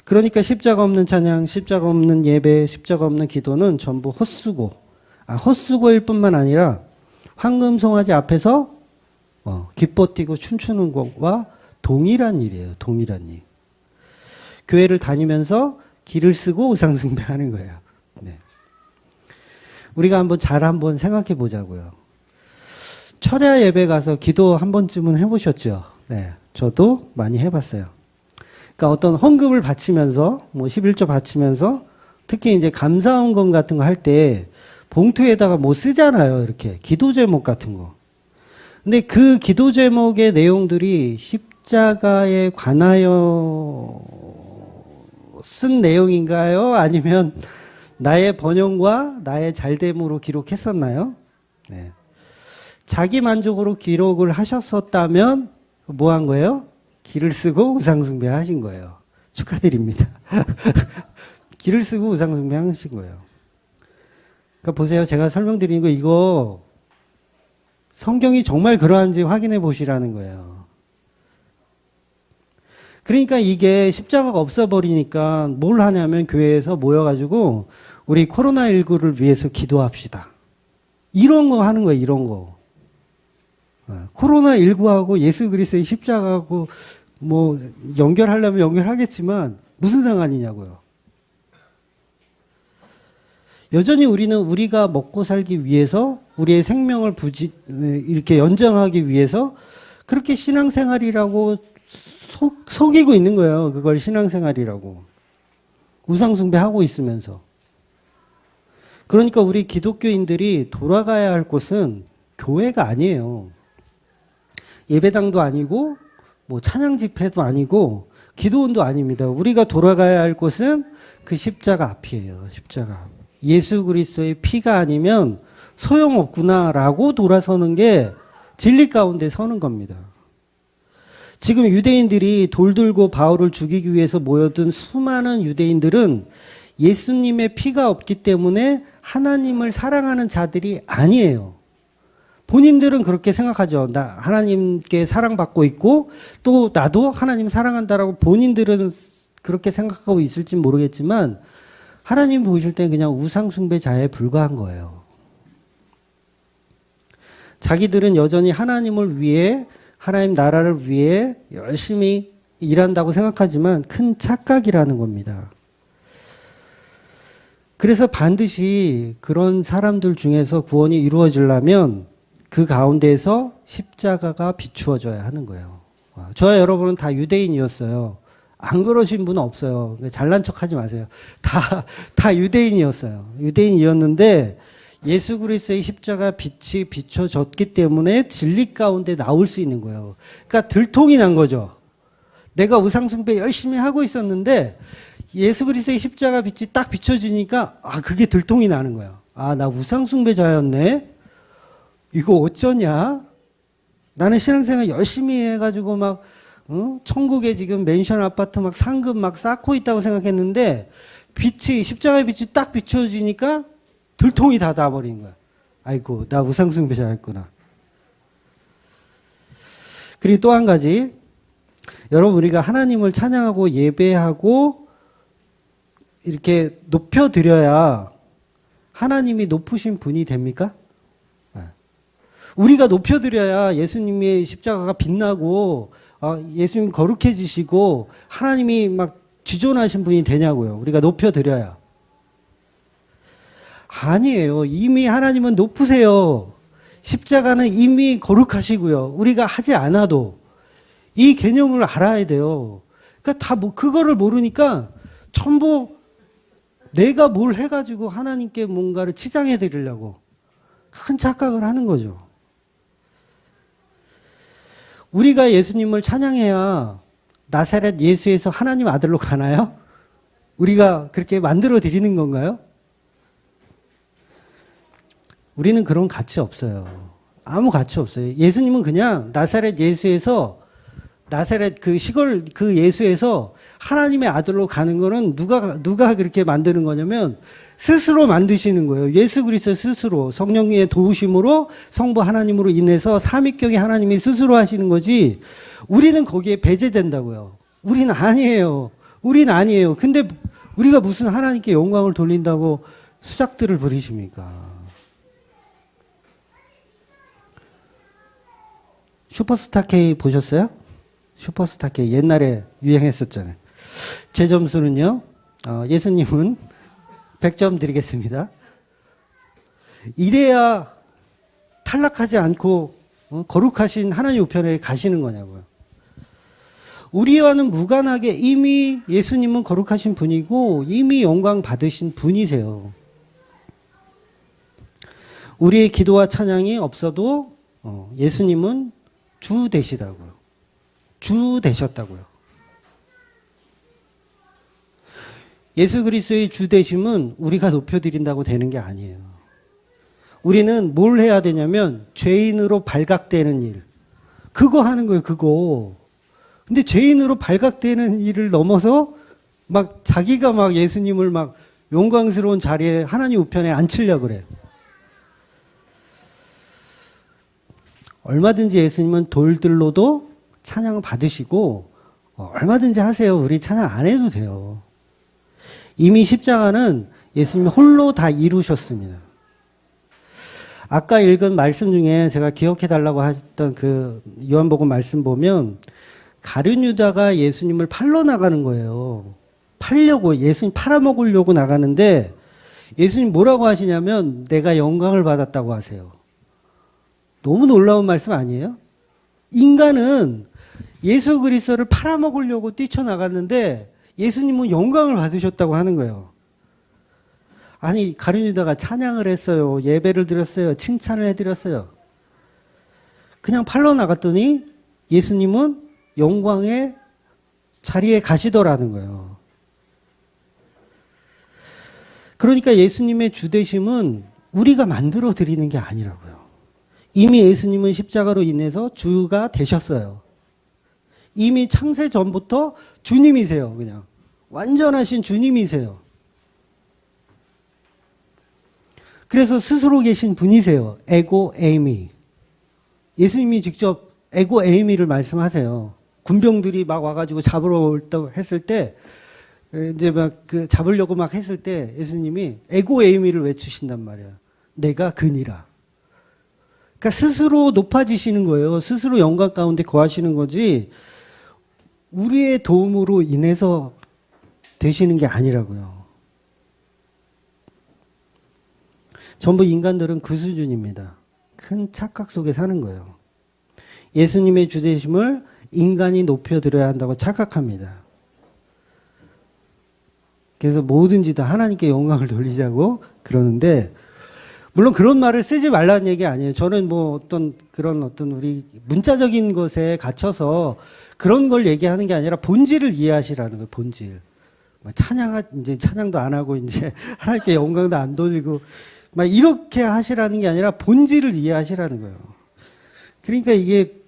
그러니까 십자가 없는 찬양, 십자가 없는 예배, 십자가 없는 기도는 전부 헛수고. 헛수고일 뿐만 아니라 황금송아지 앞에서 기뻐 뛰고 춤추는 것과 동일한 일이에요. 동일한 일. 교회를 다니면서 기를 쓰고 우상 숭배하는 거예요. 네. 우리가 한번 생각해 보자고요. 철야 예배 가서 기도 한 번쯤은 해보셨죠? 네. 저도 많이 해봤어요. 그러니까 어떤 헌금을 바치면서, 11조 바치면서, 특히 이제 감사헌금 같은 거 할 때, 봉투에다가 뭐 쓰잖아요. 이렇게. 기도 제목 같은 거. 근데 그 기도 제목의 내용들이 십자가에 관하여 쓴 내용인가요? 아니면 나의 번영과 나의 잘됨으로 기록했었나요? 네. 자기 만족으로 기록을 하셨었다면 뭐 한 거예요? 기를 쓰고 우상숭배 하신 거예요. 축하드립니다. 기를 쓰고 우상숭배 하신 거예요. 그러니까 보세요. 제가 설명드린 거 이거 성경이 정말 그러한지 확인해 보시라는 거예요. 그러니까 이게 십자가가 없어버리니까 뭘 하냐면 교회에서 모여가지고 우리 코로나19를 위해서 기도합시다. 이런 거 하는 거예요. 이런 거. 코로나19하고 예수 그리스도의 십자가하고 뭐 연결하려면 연결하겠지만 무슨 상관이냐고요. 여전히 우리는 우리가 먹고 살기 위해서 우리의 생명을 이렇게 연장하기 위해서 그렇게 신앙생활이라고 속이고 있는 거예요. 그걸 신앙생활이라고. 우상숭배하고 있으면서. 그러니까 우리 기독교인들이 돌아가야 할 곳은 교회가 아니에요. 예배당도 아니고 뭐 찬양 집회도 아니고 기도원도 아닙니다. 우리가 돌아가야 할 곳은 그 십자가 앞이에요. 십자가 앞. 예수 그리스도의 피가 아니면 소용없구나라고 돌아서는 게 진리 가운데 서는 겁니다. 지금 유대인들이 돌 들고 바울을 죽이기 위해서 모여든 수많은 유대인들은 예수님의 피가 없기 때문에 하나님을 사랑하는 자들이 아니에요. 본인들은 그렇게 생각하죠. 나 하나님께 사랑받고 있고 또 나도 하나님 사랑한다라고 본인들은 그렇게 생각하고 있을지 모르겠지만 하나님 보실 때는 그냥 우상숭배자에 불과한 거예요. 자기들은 여전히 하나님을 위해 하나님 나라를 위해 열심히 일한다고 생각하지만 큰 착각이라는 겁니다. 그래서 반드시 그런 사람들 중에서 구원이 이루어지려면 그 가운데에서 십자가가 비추어져야 하는 거예요. 저와 여러분은 다 유대인이었어요. 안 그러신 분은 없어요. 잘난 척 하지 마세요. 다 유대인이었어요. 유대인이었는데 예수 그리스도의 십자가 빛이 비춰졌기 때문에 진리 가운데 나올 수 있는 거예요. 그러니까 들통이 난 거죠. 내가 우상숭배 열심히 하고 있었는데 예수 그리스도의 십자가 빛이 딱 비춰지니까 그게 들통이 나는 거예요. 나 우상숭배자였네. 이거 어쩌냐? 나는 신앙생활 열심히 해가지고 막 천국에 지금 맨션 아파트 막 상급 막 쌓고 있다고 생각했는데 십자가의 빛이 딱 비춰지니까 들통이 다 나버린 거야. 아이고, 나 우상숭배자였구나. 그리고 또 한 가지, 여러분 우리가 하나님을 찬양하고 예배하고 이렇게 높여드려야 하나님이 높으신 분이 됩니까? 우리가 높여드려야 예수님의 십자가가 빛나고 예수님 거룩해지시고 하나님이 막 지존하신 분이 되냐고요. 우리가 높여드려야. 아니에요. 이미 하나님은 높으세요. 십자가는 이미 거룩하시고요. 우리가 하지 않아도 이 개념을 알아야 돼요. 그러니까 그거를 모르니까 전부 내가 뭘 해가지고 하나님께 뭔가를 치장해 드리려고 큰 착각을 하는 거죠. 우리가 예수님을 찬양해야 나사렛 예수에서 하나님 아들로 가나요? 우리가 그렇게 만들어 드리는 건가요? 우리는 그런 가치 없어요. 아무 가치 없어요. 예수님은 그냥 나사렛 예수에서 나사렛 그 시골 그 예수에서 하나님의 아들로 가는 거는 누가 그렇게 만드는 거냐면 스스로 만드시는 거예요. 예수 그리스도 스스로 성령의 도우심으로 성부 하나님으로 인해서 삼위격의 하나님이 스스로 하시는 거지 우리는 거기에 배제된다고요. 우리는 아니에요. 우리는 아니에요. 근데 우리가 무슨 하나님께 영광을 돌린다고 수작들을 부리십니까? 슈퍼스타 K 보셨어요? 슈퍼스타 K 옛날에 유행했었잖아요. 제 점수는요. 예수님은 100점 드리겠습니다. 이래야 탈락하지 않고 거룩하신 하나님 우편에 가시는 거냐고요. 우리와는 무관하게 이미 예수님은 거룩하신 분이고 이미 영광 받으신 분이세요. 우리의 기도와 찬양이 없어도 예수님은 주 되시다고요. 주 되셨다고요. 예수 그리스도의 주 되심은 우리가 높여드린다고 되는 게 아니에요. 우리는 뭘 해야 되냐면 죄인으로 발각되는 일. 그거 하는 거예요, 그거. 근데 죄인으로 발각되는 일을 넘어서 막 자기가 막 예수님을 막 영광스러운 자리에 하나님 우편에 앉히려고 그래요. 얼마든지 예수님은 돌들로도 찬양을 받으시고 얼마든지 하세요. 우리 찬양 안 해도 돼요. 이미 십자가는 예수님이 홀로 다 이루셨습니다. 아까 읽은 말씀 중에 제가 기억해 달라고 하셨던 그 요한복음 말씀 보면 가룟 유다가 예수님을 팔러 나가는 거예요. 팔려고 예수님 팔아먹으려고 나가는데 예수님 뭐라고 하시냐면 내가 영광을 받았다고 하세요. 너무 놀라운 말씀 아니에요? 인간은 예수 그리스도를 팔아먹으려고 뛰쳐나갔는데 예수님은 영광을 받으셨다고 하는 거예요. 아니 가룟 유다가 찬양을 했어요. 예배를 드렸어요. 칭찬을 해드렸어요. 그냥 팔러 나갔더니 예수님은 영광의 자리에 가시더라는 거예요. 그러니까 예수님의 주되심은 우리가 만들어 드리는 게 아니라고요. 이미 예수님은 십자가로 인해서 주가 되셨어요. 이미 창세 전부터 주님이세요. 그냥 완전하신 주님이세요. 그래서 스스로 계신 분이세요. 에고 에이미. 예수님이 직접 에고 에이미를 말씀하세요. 군병들이 막 와가지고 잡으러 올다고 했을 때, 이제 막 그 잡으려고 막 했을 때 예수님이 에고 에이미를 외치신단 말이에요. 내가 그니라. 그러니까 스스로 높아지시는 거예요. 스스로 영광 가운데 거하시는 거지 우리의 도움으로 인해서 되시는 게 아니라고요. 전부 인간들은 그 수준입니다. 큰 착각 속에 사는 거예요. 예수님의 주되심을 인간이 높여드려야 한다고 착각합니다. 그래서 뭐든지 다 하나님께 영광을 돌리자고 그러는데 물론 그런 말을 쓰지 말라는 얘기 아니에요. 저는 뭐 어떤 우리 문자적인 것에 갇혀서 그런 걸 얘기하는 게 아니라 본질을 이해하시라는 거예요. 본질. 이제 찬양도 안 하고 이제 하나님께 영광도 안 돌리고 막 이렇게 하시라는 게 아니라 본질을 이해하시라는 거예요. 그러니까 이게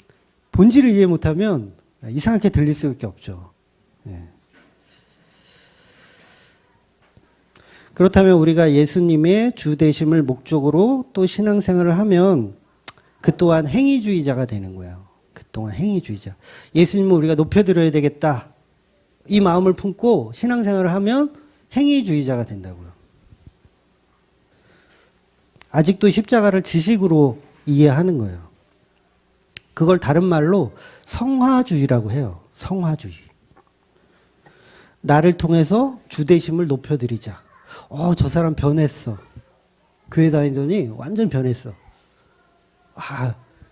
본질을 이해 못하면 이상하게 들릴 수밖에 없죠. 네. 그렇다면 우리가 예수님의 주 되심을 목적으로 또 신앙생활을 하면 그 또한 행위주의자가 되는 거예요. 그 또한 행위주의자. 예수님을 우리가 높여드려야 되겠다. 이 마음을 품고 신앙생활을 하면 행위주의자가 된다고요. 아직도 십자가를 지식으로 이해하는 거예요. 그걸 다른 말로 성화주의라고 해요. 성화주의. 나를 통해서 주되심을 높여드리자. 저 사람 변했어. 교회 다니더니 완전 변했어.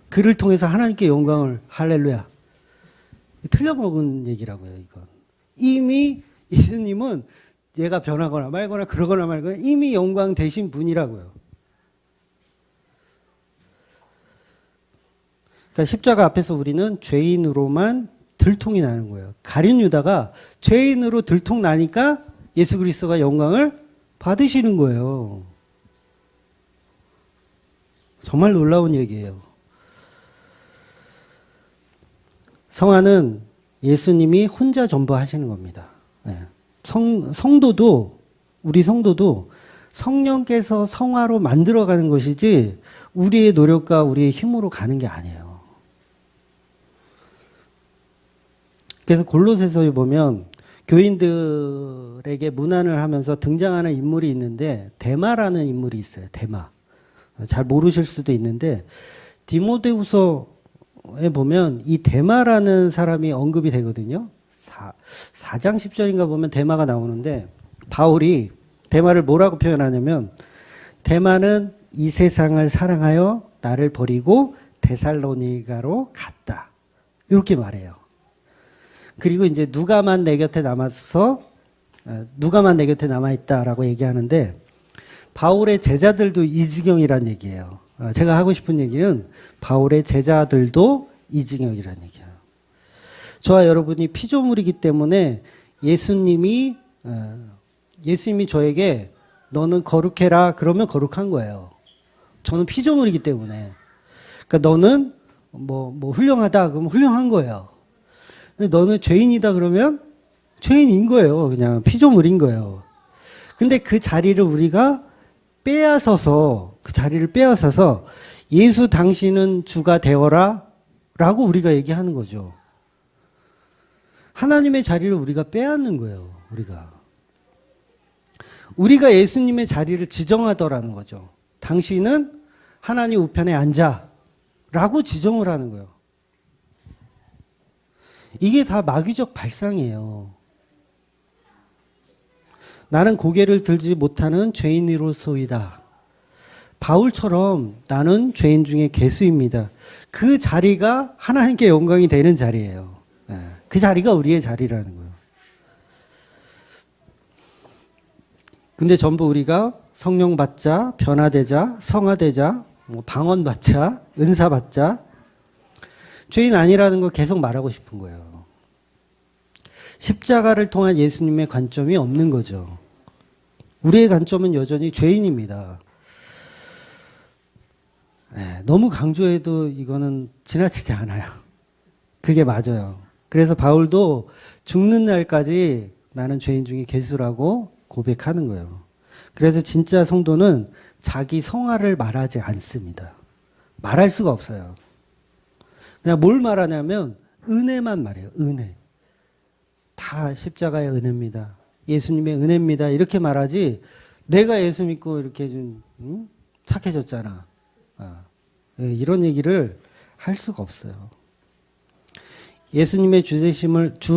그를 통해서 하나님께 영광을 할렐루야. 틀려먹은 얘기라고요, 이건. 이미 예수님은 얘가 변하거나 말거나 그러거나 말거나 이미 영광 되신 분이라고요. 그러니까 십자가 앞에서 우리는 죄인으로만 들통이 나는 거예요. 가룟 유다가 죄인으로 들통 나니까 예수 그리스도가 영광을 받으시는 거예요. 정말 놀라운 얘기예요. 성화는 예수님이 혼자 전부 하시는 겁니다. 네. 성도도 우리 성도도 성령께서 성화로 만들어가는 것이지 우리의 노력과 우리의 힘으로 가는 게 아니에요. 그래서 골로새서에 보면 교인들에게 문안을 하면서 등장하는 인물이 있는데 데마라는 인물이 있어요. 데마. 잘 모르실 수도 있는데 디모데후서에 보면 이 데마라는 사람이 언급이 되거든요. 4장 10절인가 보면 데마가 나오는데 바울이 데마를 뭐라고 표현하냐면 데마는 이 세상을 사랑하여 나를 버리고 데살로니가로 갔다. 이렇게 말해요. 그리고 이제 누가만 내 곁에 남아있다라고 얘기하는데 바울의 제자들도 이 지경이란 얘기예요. 제가 하고 싶은 얘기는 바울의 제자들도 이 지경이란 얘기예요. 저와 여러분이 피조물이기 때문에 예수님이 저에게 너는 거룩해라 그러면 거룩한 거예요. 저는 피조물이기 때문에. 그러니까 너는 뭐 훌륭하다 그러면 훌륭한 거예요. 근데 너는 죄인이다 그러면 죄인인 거예요. 그냥 피조물인 거예요. 근데 그 자리를 우리가 빼앗아서 예수 당신은 주가 되어라 라고 우리가 얘기하는 거죠. 하나님의 자리를 우리가 빼앗는 거예요. 우리가 예수님의 자리를 지정하더라는 거죠. 당신은 하나님 우편에 앉아 라고 지정을 하는 거예요. 이게 다 마귀적 발상이에요. 나는 고개를 들지 못하는 죄인으로소이다. 바울처럼 나는 죄인 중에 괴수입니다. 그 자리가 하나님께 영광이 되는 자리예요. 그 자리가 우리의 자리라는 거예요. 근데 전부 우리가 성령 받자, 변화되자, 성화되자, 방언 받자, 은사 받자, 죄인 아니라는 걸 계속 말하고 싶은 거예요. 십자가를 통한 예수님의 관점이 없는 거죠. 우리의 관점은 여전히 죄인입니다. 너무 강조해도 이거는 지나치지 않아요. 그게 맞아요. 그래서 바울도 죽는 날까지 나는 죄인 중에 괴수라고 고백하는 거예요. 그래서 진짜 성도는 자기 성화를 말하지 않습니다. 말할 수가 없어요. 그냥 뭘 말하냐면 은혜만 말해요. 은혜. 다 십자가의 은혜입니다. 예수님의 은혜입니다. 이렇게 말하지 내가 예수 믿고 이렇게 좀 착해졌잖아. 이런 얘기를 할 수가 없어요. 예수님의 주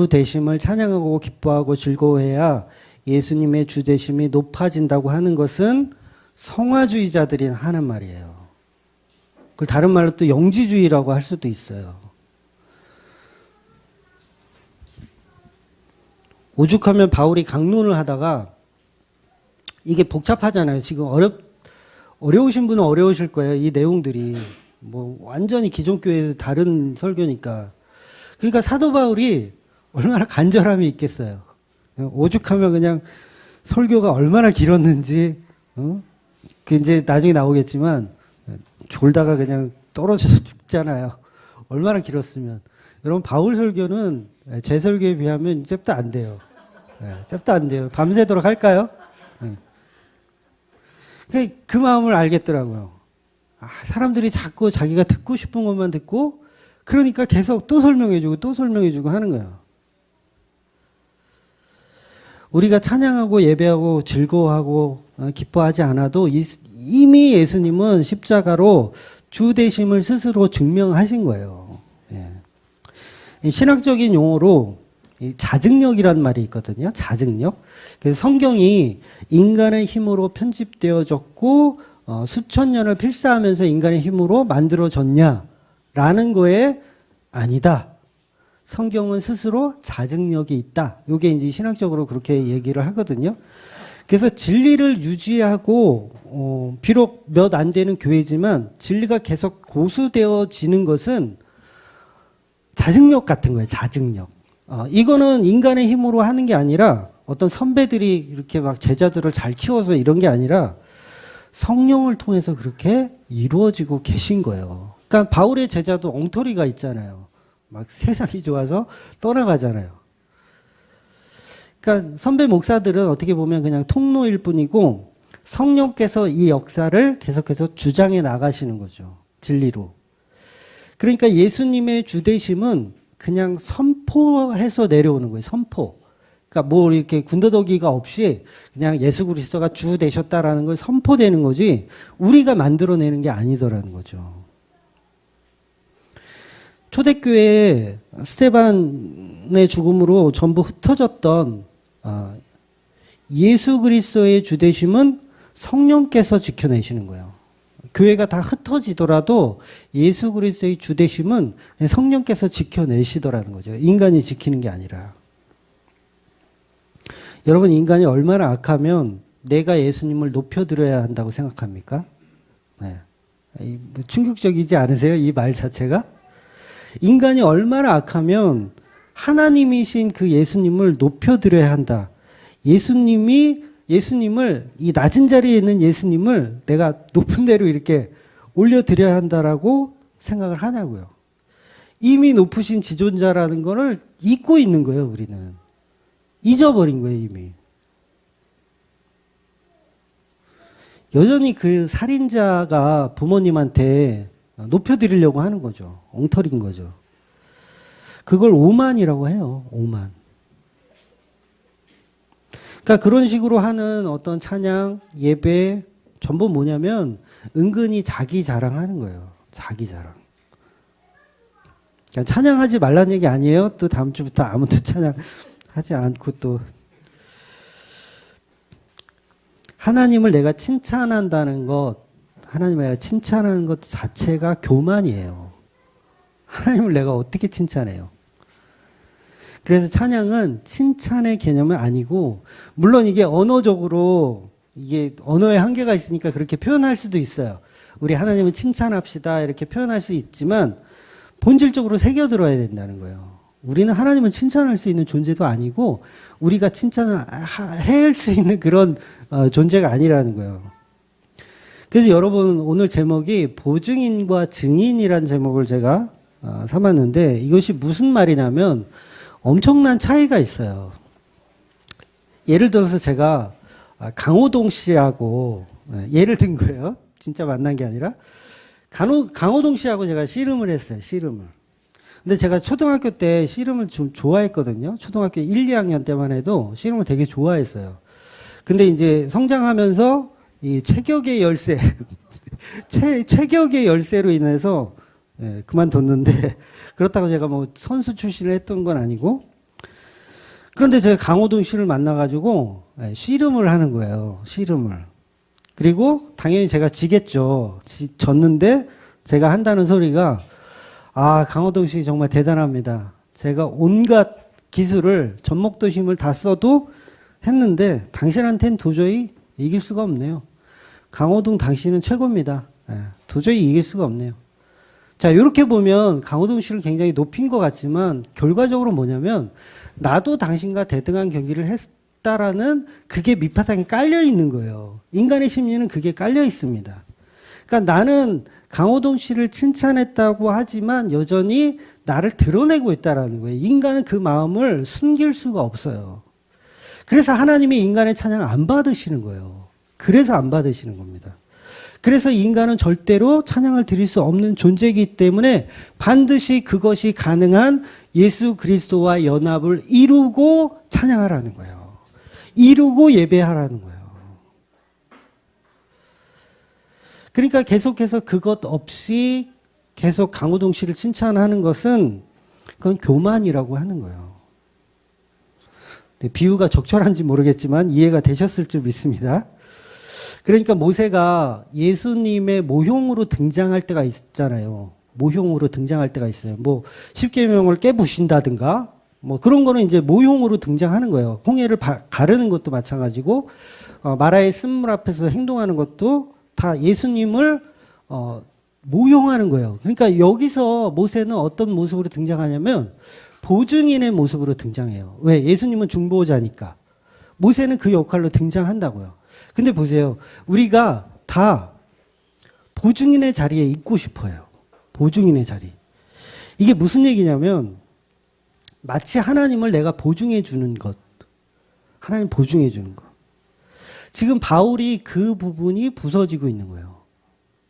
되심을 찬양하고 기뻐하고 즐거워해야 예수님의 주 되심이 높아진다고 하는 것은 성화주의자들이 하는 말이에요. 그걸 다른 말로 또 영지주의라고 할 수도 있어요. 오죽하면 바울이 강론을 하다가 이게 복잡하잖아요. 지금 어려우신 분은 어려우실 거예요. 이 내용들이 완전히 기존 교회에서 다른 설교니까. 그러니까 사도 바울이 얼마나 간절함이 있겠어요. 오죽하면 그냥 설교가 얼마나 길었는지, 그 이제 나중에 나오겠지만 졸다가 그냥 떨어져서 죽잖아요. 얼마나 길었으면. 여러분 바울 설교는 제 설교에 비하면 잽도 안 돼요. 잽도 안 돼요. 밤새도록 할까요? 그 마음을 알겠더라고요. 사람들이 자꾸 자기가 듣고 싶은 것만 듣고 그러니까 계속 또 설명해주고 하는 거예요. 우리가 찬양하고 예배하고 즐거워하고 기뻐하지 않아도 이미 예수님은 십자가로 주 되심을 스스로 증명하신 거예요. 신학적인 용어로 자증력이란 말이 있거든요. 자증력. 그래서 성경이 인간의 힘으로 편집되어졌고 수천 년을 필사하면서 인간의 힘으로 만들어졌냐라는 거에 아니다. 성경은 스스로 자증력이 있다. 이게 이제 신학적으로 그렇게 얘기를 하거든요. 그래서 진리를 유지하고 비록 몇 안 되는 교회지만 진리가 계속 고수되어지는 것은 자증력 같은 거예요. 자증력. 이거는 인간의 힘으로 하는 게 아니라 어떤 선배들이 이렇게 막 제자들을 잘 키워서 이런 게 아니라 성령을 통해서 그렇게 이루어지고 계신 거예요. 그러니까 바울의 제자도 엉터리가 있잖아요. 막 세상이 좋아서 떠나가잖아요. 그러니까 선배 목사들은 어떻게 보면 그냥 통로일 뿐이고 성령께서 이 역사를 계속해서 주장해 나가시는 거죠. 진리로. 그러니까 예수님의 주되심은 그냥 선포해서 내려오는 거예요. 선포. 그러니까 뭐 이렇게 군더더기가 없이 그냥 예수 그리스도가 주 되셨다라는 걸 선포되는 거지 우리가 만들어내는 게 아니더라는 거죠. 초대교회에 스데반의 죽음으로 전부 흩어졌던 예수 그리스도의 주되심은 성령께서 지켜내시는 거예요. 교회가 다 흩어지더라도 예수 그리스도의 주되심은 성령께서 지켜내시더라는 거죠. 인간이 지키는 게 아니라. 여러분, 인간이 얼마나 악하면 내가 예수님을 높여드려야 한다고 생각합니까? 네. 충격적이지 않으세요? 이 말 자체가? 인간이 얼마나 악하면 하나님이신 그 예수님을 높여드려야 한다. 예수님을, 이 낮은 자리에 있는 예수님을 내가 높은 데로 이렇게 올려드려야 한다라고 생각을 하냐고요. 이미 높으신 지존자라는 거를 잊고 있는 거예요, 우리는. 잊어버린 거예요, 이미. 여전히 그 살인자가 부모님한테 높여드리려고 하는 거죠. 엉터리인 거죠. 그걸 오만이라고 해요. 오만. 그러니까 그런 식으로 하는 어떤 찬양, 예배 전부 뭐냐면 은근히 자기 자랑하는 거예요. 자기 자랑. 그러니까 찬양하지 말라는 얘기 아니에요. 또 다음 주부터 아무도 찬양하지 않고 또 하나님을 내가 칭찬한다는 것, 하나님을 내가 칭찬하는 것 자체가 교만이에요. 하나님을 내가 어떻게 칭찬해요? 그래서 찬양은 칭찬의 개념은 아니고, 물론 이게 언어적으로, 이게 언어의 한계가 있으니까 그렇게 표현할 수도 있어요. 우리 하나님을 칭찬합시다 이렇게 표현할 수 있지만 본질적으로 새겨들어야 된다는 거예요. 우리는 하나님을 칭찬할 수 있는 존재도 아니고 우리가 칭찬을 해할 수 있는 그런 존재가 아니라는 거예요. 그래서 여러분, 오늘 제목이 보증인과 증인이라는 제목을 제가 삼았는데, 이것이 무슨 말이냐면 엄청난 차이가 있어요. 예를 들어서 제가 강호동 씨하고, 예를 든 거예요. 진짜 만난 게 아니라 강호동 씨하고 제가 씨름을 했어요. 씨름을. 근데 제가 초등학교 때 씨름을 좀 좋아했거든요. 초등학교 1, 2학년 때만 해도 씨름을 되게 좋아했어요. 근데 이제 성장하면서 이 체격의 열쇠, 체격의 열쇠로 인해서 그만뒀는데, 그렇다고 제가 뭐 선수 출신을 했던 건 아니고, 그런데 제가 강호동 씨를 만나가지고 씨름을 하는 거예요. 씨름을. 그리고 당연히 제가 지겠죠. 졌는데 제가 한다는 소리가, 아, 강호동 씨 정말 대단합니다. 제가 온갖 기술을, 전목도 힘을 다 써도 했는데 당신한테는 도저히 이길 수가 없네요. 강호동 당신은 최고입니다. 도저히 이길 수가 없네요. 자, 이렇게 보면 강호동 씨를 굉장히 높인 것 같지만 결과적으로 뭐냐면 나도 당신과 대등한 경기를 했다라는 그게 밑바탕에 깔려 있는 거예요. 인간의 심리는 그게 깔려 있습니다. 그러니까 나는 강호동 씨를 칭찬했다고 하지만 여전히 나를 드러내고 있다라는 거예요. 인간은 그 마음을 숨길 수가 없어요. 그래서 하나님이 인간의 찬양 안 받으시는 거예요. 그래서 안 받으시는 겁니다. 그래서 인간은 절대로 찬양을 드릴 수 없는 존재이기 때문에 반드시 그것이 가능한 예수 그리스도와 연합을 이루고 찬양하라는 거예요. 이루고 예배하라는 거예요. 그러니까 계속해서 그것 없이 계속 강호동 씨를 칭찬하는 것은 그건 교만이라고 하는 거예요. 비유가 적절한지 모르겠지만 이해가 되셨을 줄 믿습니다. 그러니까 모세가 예수님의 모형으로 등장할 때가 있잖아요. 모형으로 등장할 때가 있어요. 뭐 십계명을 깨부신다든가 뭐 그런 거는 이제 모형으로 등장하는 거예요. 홍해를 가르는 것도 마찬가지고 마라의 쓴물 앞에서 행동하는 것도 다 예수님을 모형하는 거예요. 그러니까 여기서 모세는 어떤 모습으로 등장하냐면 보증인의 모습으로 등장해요. 왜? 예수님은 중보자니까. 모세는 그 역할로 등장한다고요. 근데 보세요. 우리가 다 보증인의 자리에 있고 싶어요. 보증인의 자리. 이게 무슨 얘기냐면 마치 하나님을 내가 보증해 주는 것. 하나님 보증해 주는 것. 지금 바울이 그 부분이 부서지고 있는 거예요.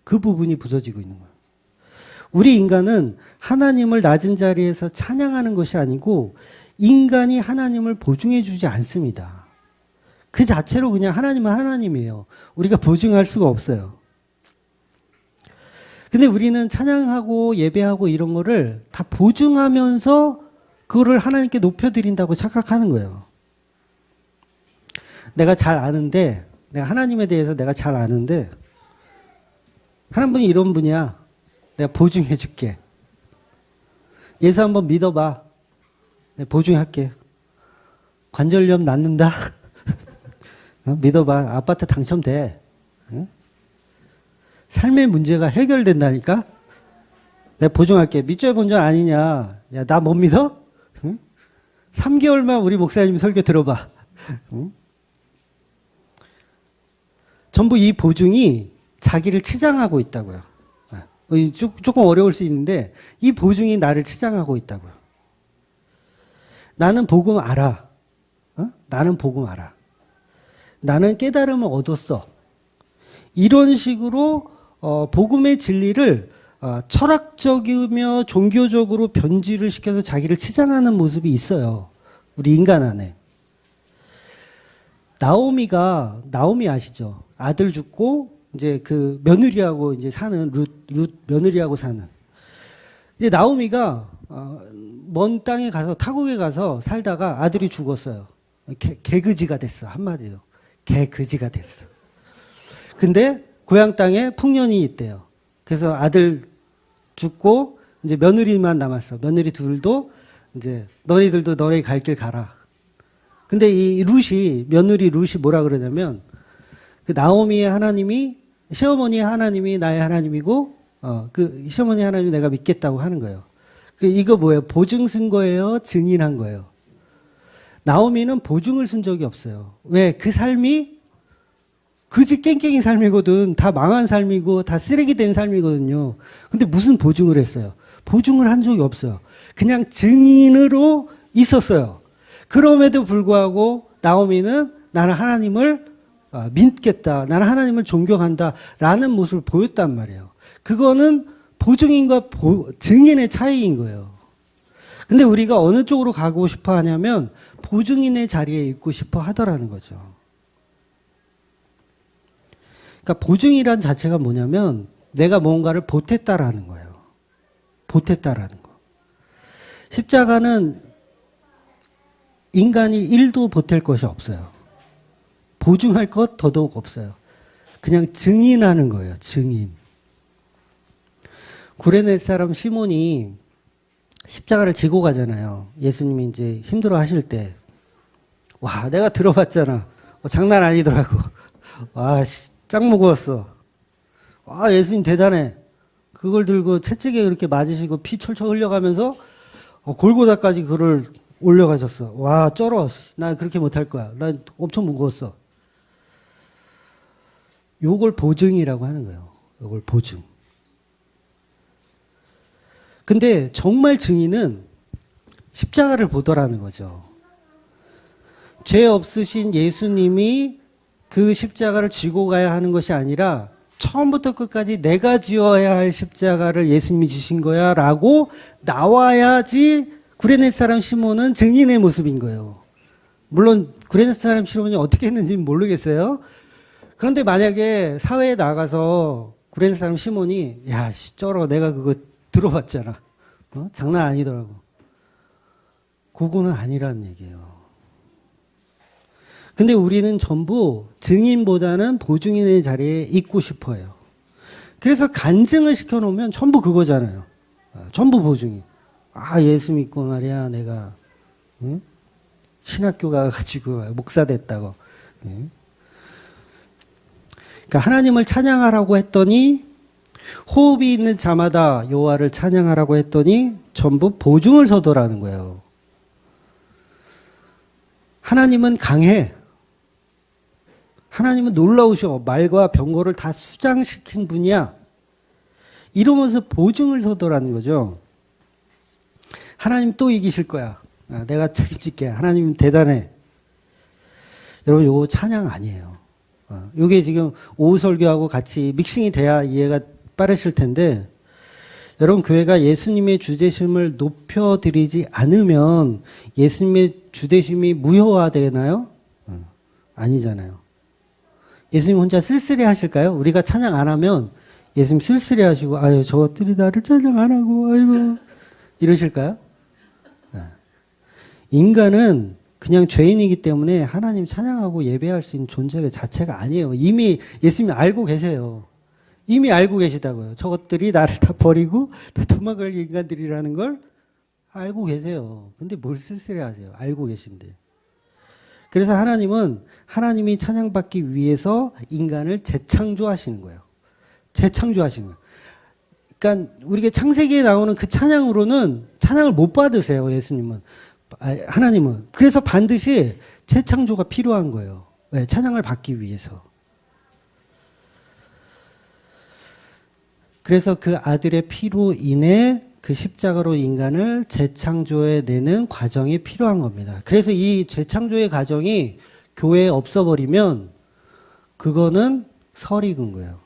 그 부분이 부서지고 있는 거예요. 우리 인간은 하나님을 낮은 자리에서 찬양하는 것이 아니고 인간이 하나님을 보증해 주지 않습니다. 그 자체로 그냥 하나님은 하나님이에요. 우리가 보증할 수가 없어요. 근데 우리는 찬양하고 예배하고 이런 거를 다 보증하면서 그거를 하나님께 높여드린다고 착각하는 거예요. 내가 잘 아는데, 내가 하나님에 대해서 내가 잘 아는데, 하나님이 이런 분이야. 내가 보증해 줄게. 예수 한번 믿어봐. 내가 보증할게. 관절염 낫는다. 믿어봐. 아파트 당첨돼. 삶의 문제가 해결된다니까? 내가 보증할게. 믿져야 본전 아니냐. 야, 나 못 믿어? 3개월만 우리 목사님 설교 들어봐. 전부 이 보증이 자기를 치장하고 있다고요. 조금 어려울 수 있는데 이 보증이 나를 치장하고 있다고요. 나는 복음 알아. 나는 복음 알아. 나는 깨달음을 얻었어. 이런 식으로 복음의 진리를 철학적이며 종교적으로 변질을 시켜서 자기를 치장하는 모습이 있어요. 우리 인간 안에. 나오미 아시죠? 아들 죽고 이제 그 며느리하고 이제 사는 룻 며느리하고 사는. 이제 나오미가 먼 땅에 가서 타국에 가서 살다가 아들이 죽었어요. 개그지가 됐어. 한마디로. 개그지가 됐어. 근데 고향 땅에 풍년이 있대요. 그래서 아들 죽고 이제 며느리만 남았어. 며느리 둘도 이제 너희들도 너희 갈 길 가라. 근데 이 며느리 룻이 뭐라 그러냐면 그 나오미의 하나님이 시어머니의 하나님이 나의 하나님이고 그 시어머니 하나님이 내가 믿겠다고 하는 거예요. 이거 뭐예요? 보증 쓴 거예요? 증인한 거예요? 나오미는 보증을 쓴 적이 없어요. 왜? 그 삶이 그지 깽깽이 삶이거든. 다 망한 삶이고 다 쓰레기 된 삶이거든요. 근데 무슨 보증을 했어요? 보증을 한 적이 없어요. 그냥 증인으로 있었어요. 그럼에도 불구하고 나오미는 나는 하나님을 믿겠다. 나는 하나님을 존경한다. 라는 모습을 보였단 말이에요. 그거는 보증인과 증인의 차이인 거예요. 근데 우리가 어느 쪽으로 가고 싶어 하냐면 보증인의 자리에 있고 싶어 하더라는 거죠. 그러니까 보증이란 자체가 뭐냐면 내가 뭔가를 보탰다라는 거예요. 보탰다라는 거. 십자가는 인간이 1도 보탤 것이 없어요. 보증할 것 더더욱 없어요. 그냥 증인하는 거예요. 증인. 구레네 사람 시몬이 십자가를 지고 가잖아요. 예수님이 이제 힘들어 하실 때. 와, 내가 들어봤잖아. 장난 아니더라고. 와, 짱 무거웠어. 와, 예수님 대단해. 그걸 들고 채찍에 그렇게 맞으시고 피 철철 흘려가면서 골고다까지 그걸 올려가셨어. 와, 쩔어. 나 그렇게 못할 거야. 나 엄청 무거웠어. 요걸 보증이라고 하는 거예요. 요걸 보증. 근데 정말 증인은 십자가를 보더라는 거죠. 죄 없으신 예수님이 그 십자가를 지고 가야 하는 것이 아니라 처음부터 끝까지 내가 지어야 할 십자가를 예수님이 지신 거야 라고 나와야지 구레네 사람 시몬은 증인의 모습인 거예요. 물론 구레네 사람 시몬이 어떻게 했는지는 모르겠어요. 그런데 만약에 사회에 나가서 구레네 사람 시몬이 야, 쩔어. 내가 그거 들어봤잖아. 장난 아니더라고. 그거는 아니라는 얘기예요. 근데 우리는 전부 증인보다는 보증인의 자리에 있고 싶어 해요. 그래서 간증을 시켜놓으면 전부 그거잖아요. 전부 보증인. 아, 예수 믿고 말이야, 내가, 응? 신학교 가가지고 목사 됐다고. 응? 그러니까 하나님을 찬양하라고 했더니, 호흡이 있는 자마다 여호와를 찬양하라고 했더니, 전부 보증을 서더라는 거예요. 하나님은 강해. 하나님은 놀라우셔. 말과 병거를 다 수장시킨 분이야. 이러면서 보증을 서더라는 거죠. 하나님 또 이기실 거야. 내가 책임질게. 하나님 대단해. 여러분, 요거 찬양 아니에요. 요게 지금 오후 설교하고 같이 믹싱이 돼야 이해가 빠르실 텐데, 여러분, 교회가 예수님의 주되심을 높여드리지 않으면 예수님의 주되심이 무효화되나요? 아니잖아요. 예수님 혼자 쓸쓸해 하실까요? 우리가 찬양 안 하면 예수님 쓸쓸해 하시고, 아유, 저것들이 나를 찬양 안 하고, 아이고, 이러실까요? 인간은 그냥 죄인이기 때문에 하나님 찬양하고 예배할 수 있는 존재 자체가 아니에요. 이미 예수님이 알고 계세요. 이미 알고 계시다고요. 저것들이 나를 다 버리고 다 도망갈 인간들이라는 걸 알고 계세요. 근데 뭘 쓸쓸해하세요. 알고 계신데. 그래서 하나님은 하나님이 찬양받기 위해서 인간을 재창조하시는 거예요. 재창조하시는 거예요. 그러니까 우리가 창세기에 나오는 그 찬양으로는 찬양을 못 받으세요. 예수님은. 하나님은. 그래서 반드시 재창조가 필요한 거예요. 네, 찬양을 받기 위해서. 그래서 그 아들의 피로 인해 그 십자가로 인간을 재창조해내는 과정이 필요한 겁니다. 그래서 이 재창조의 과정이 교회에 없어버리면 그거는 설익은 거예요.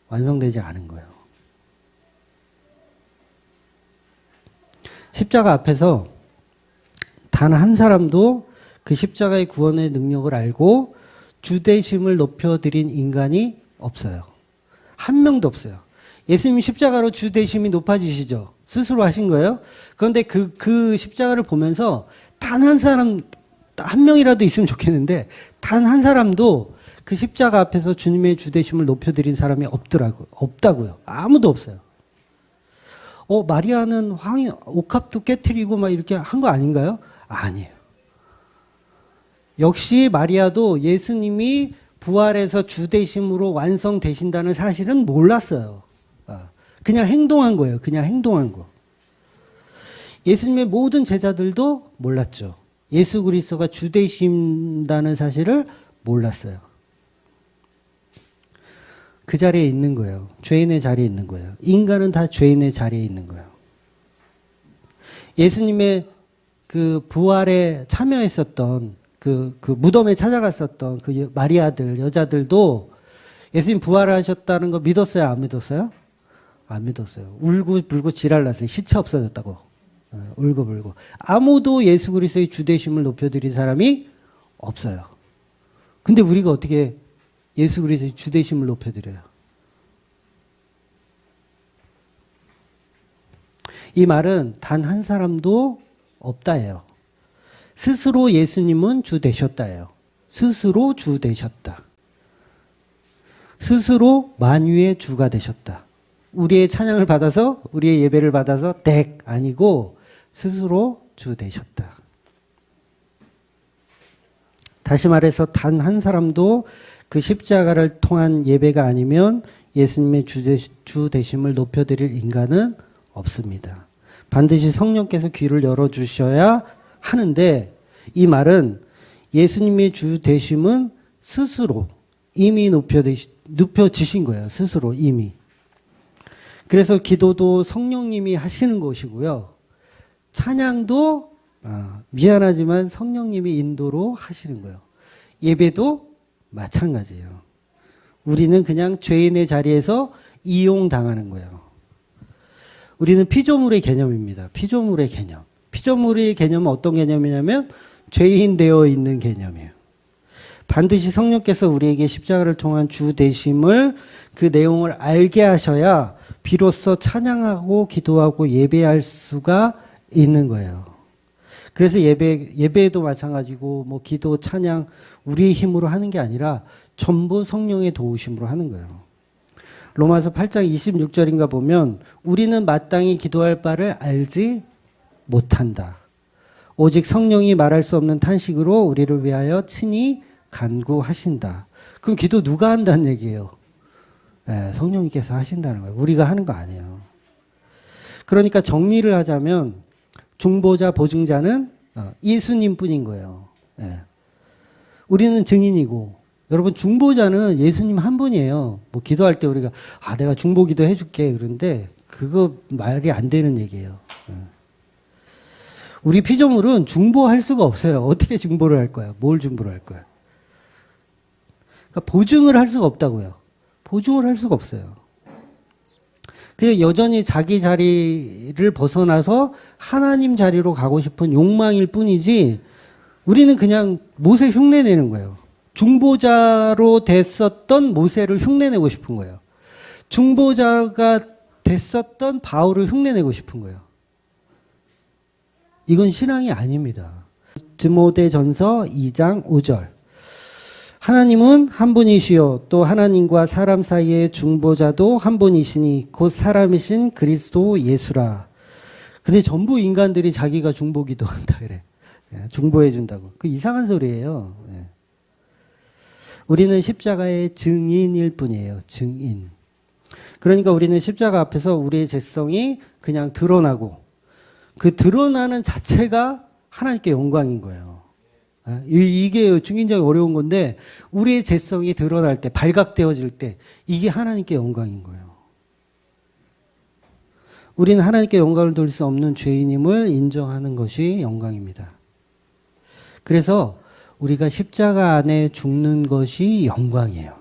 완성되지 않은 거예요. 십자가 앞에서 단 한 사람도 그 십자가의 구원의 능력을 알고 주되심을 높여드린 인간이 없어요. 한 명도 없어요. 예수님 십자가로 주되심이 높아지시죠. 스스로 하신 거예요. 그런데 그 십자가를 보면서 단 한 사람, 한 명이라도 있으면 좋겠는데 단 한 사람도 그 십자가 앞에서 주님의 주되심을 높여드린 사람이 없다고요. 아무도 없어요. 마리아는 옥합도 깨트리고 막 이렇게 한 거 아닌가요? 아니에요. 역시 마리아도 예수님이 부활해서 주되심으로 완성되신다는 사실은 몰랐어요. 그냥 행동한 거예요. 그냥 행동한 거. 예수님의 모든 제자들도 몰랐죠. 예수 그리스도가 주되신다는 사실을 몰랐어요. 그 자리에 있는 거예요. 죄인의 자리에 있는 거예요. 인간은 다 죄인의 자리에 있는 거예요. 예수님의 그 부활에 참여했었던 그 무덤에 찾아갔었던 그 마리아들, 여자들도 예수님 부활하셨다는 거 믿었어요? 안 믿었어요? 안 믿었어요. 울고 불고 지랄났어요. 시체 없어졌다고. 울고 불고. 아무도 예수 그리스도의 주되심을 높여드린 사람이 없어요. 근데 우리가 어떻게 예수 그리스도의 주되심을 높여드려요? 이 말은 단 한 사람도 없다예요. 스스로 예수님은 주 되셨다예요. 스스로 주 되셨다. 스스로 만유의 주가 되셨다. 우리의 찬양을 받아서 우리의 예배를 받아서 댁 아니고 스스로 주 되셨다. 다시 말해서 단 한 사람도 그 십자가를 통한 예배가 아니면 예수님의 주 되심을 높여드릴 인간은 없습니다. 반드시 성령께서 귀를 열어주셔야 하는데 이 말은 예수님의 주 되심은 스스로 이미 높여지신 거예요. 스스로 이미. 그래서 기도도 성령님이 하시는 것이고요. 찬양도 미안하지만 성령님이 인도로 하시는 거예요. 예배도 마찬가지예요. 우리는 그냥 죄인의 자리에서 이용당하는 거예요. 우리는 피조물의 개념입니다. 피조물의 개념. 피조물의 개념은 어떤 개념이냐면 죄인 되어 있는 개념이에요. 반드시 성령께서 우리에게 십자가를 통한 주 되심을 그 내용을 알게 하셔야 비로소 찬양하고 기도하고 예배할 수가 있는 거예요. 그래서 예배도 마찬가지고 뭐 기도, 찬양 우리의 힘으로 하는 게 아니라 전부 성령의 도우심으로 하는 거예요. 로마서 8장 26절인가 보면 우리는 마땅히 기도할 바를 알지 못한다. 오직 성령이 말할 수 없는 탄식으로 우리를 위하여 친히 간구하신다. 그럼 기도 누가 한다는 얘기예요? 네, 성령님께서 하신다는 거예요. 우리가 하는 거 아니에요. 그러니까 정리를 하자면 중보자, 보증자는 예수님뿐인 거예요. 네. 우리는 증인이고 여러분 중보자는 예수님 한 분이에요. 뭐 기도할 때 우리가 내가 중보기도 해줄게 그런데 그거 말이 안 되는 얘기예요. 네. 우리 피조물은 중보할 수가 없어요. 어떻게 중보를 할 거야? 뭘 중보를 할 거야? 그러니까 보증을 할 수가 없다고요. 보증을 할 수가 없어요. 그냥 여전히 자기 자리를 벗어나서 하나님 자리로 가고 싶은 욕망일 뿐이지 우리는 그냥 모세 흉내내는 거예요. 중보자로 됐었던 모세를 흉내내고 싶은 거예요. 중보자가 됐었던 바울을 흉내내고 싶은 거예요. 이건 신앙이 아닙니다. 디모데전서 2장 5절. 하나님은 한 분이시요 또 하나님과 사람 사이의 중보자도 한 분이시니 곧 사람이신 그리스도 예수라. 근데 전부 인간들이 자기가 중보기도 한다 그래. 중보해 준다고. 그 이상한 소리예요. 우리는 십자가의 증인일 뿐이에요. 증인. 그러니까 우리는 십자가 앞에서 우리의 죄성이 그냥 드러나고 그 드러나는 자체가 하나님께 영광인 거예요. 이게 증인적이 어려운 건데 우리의 죄성이 드러날 때 발각되어질 때 이게 하나님께 영광인 거예요. 우리는 하나님께 영광을 돌릴 수 없는 죄인임을 인정하는 것이 영광입니다. 그래서 우리가 십자가 안에 죽는 것이 영광이에요.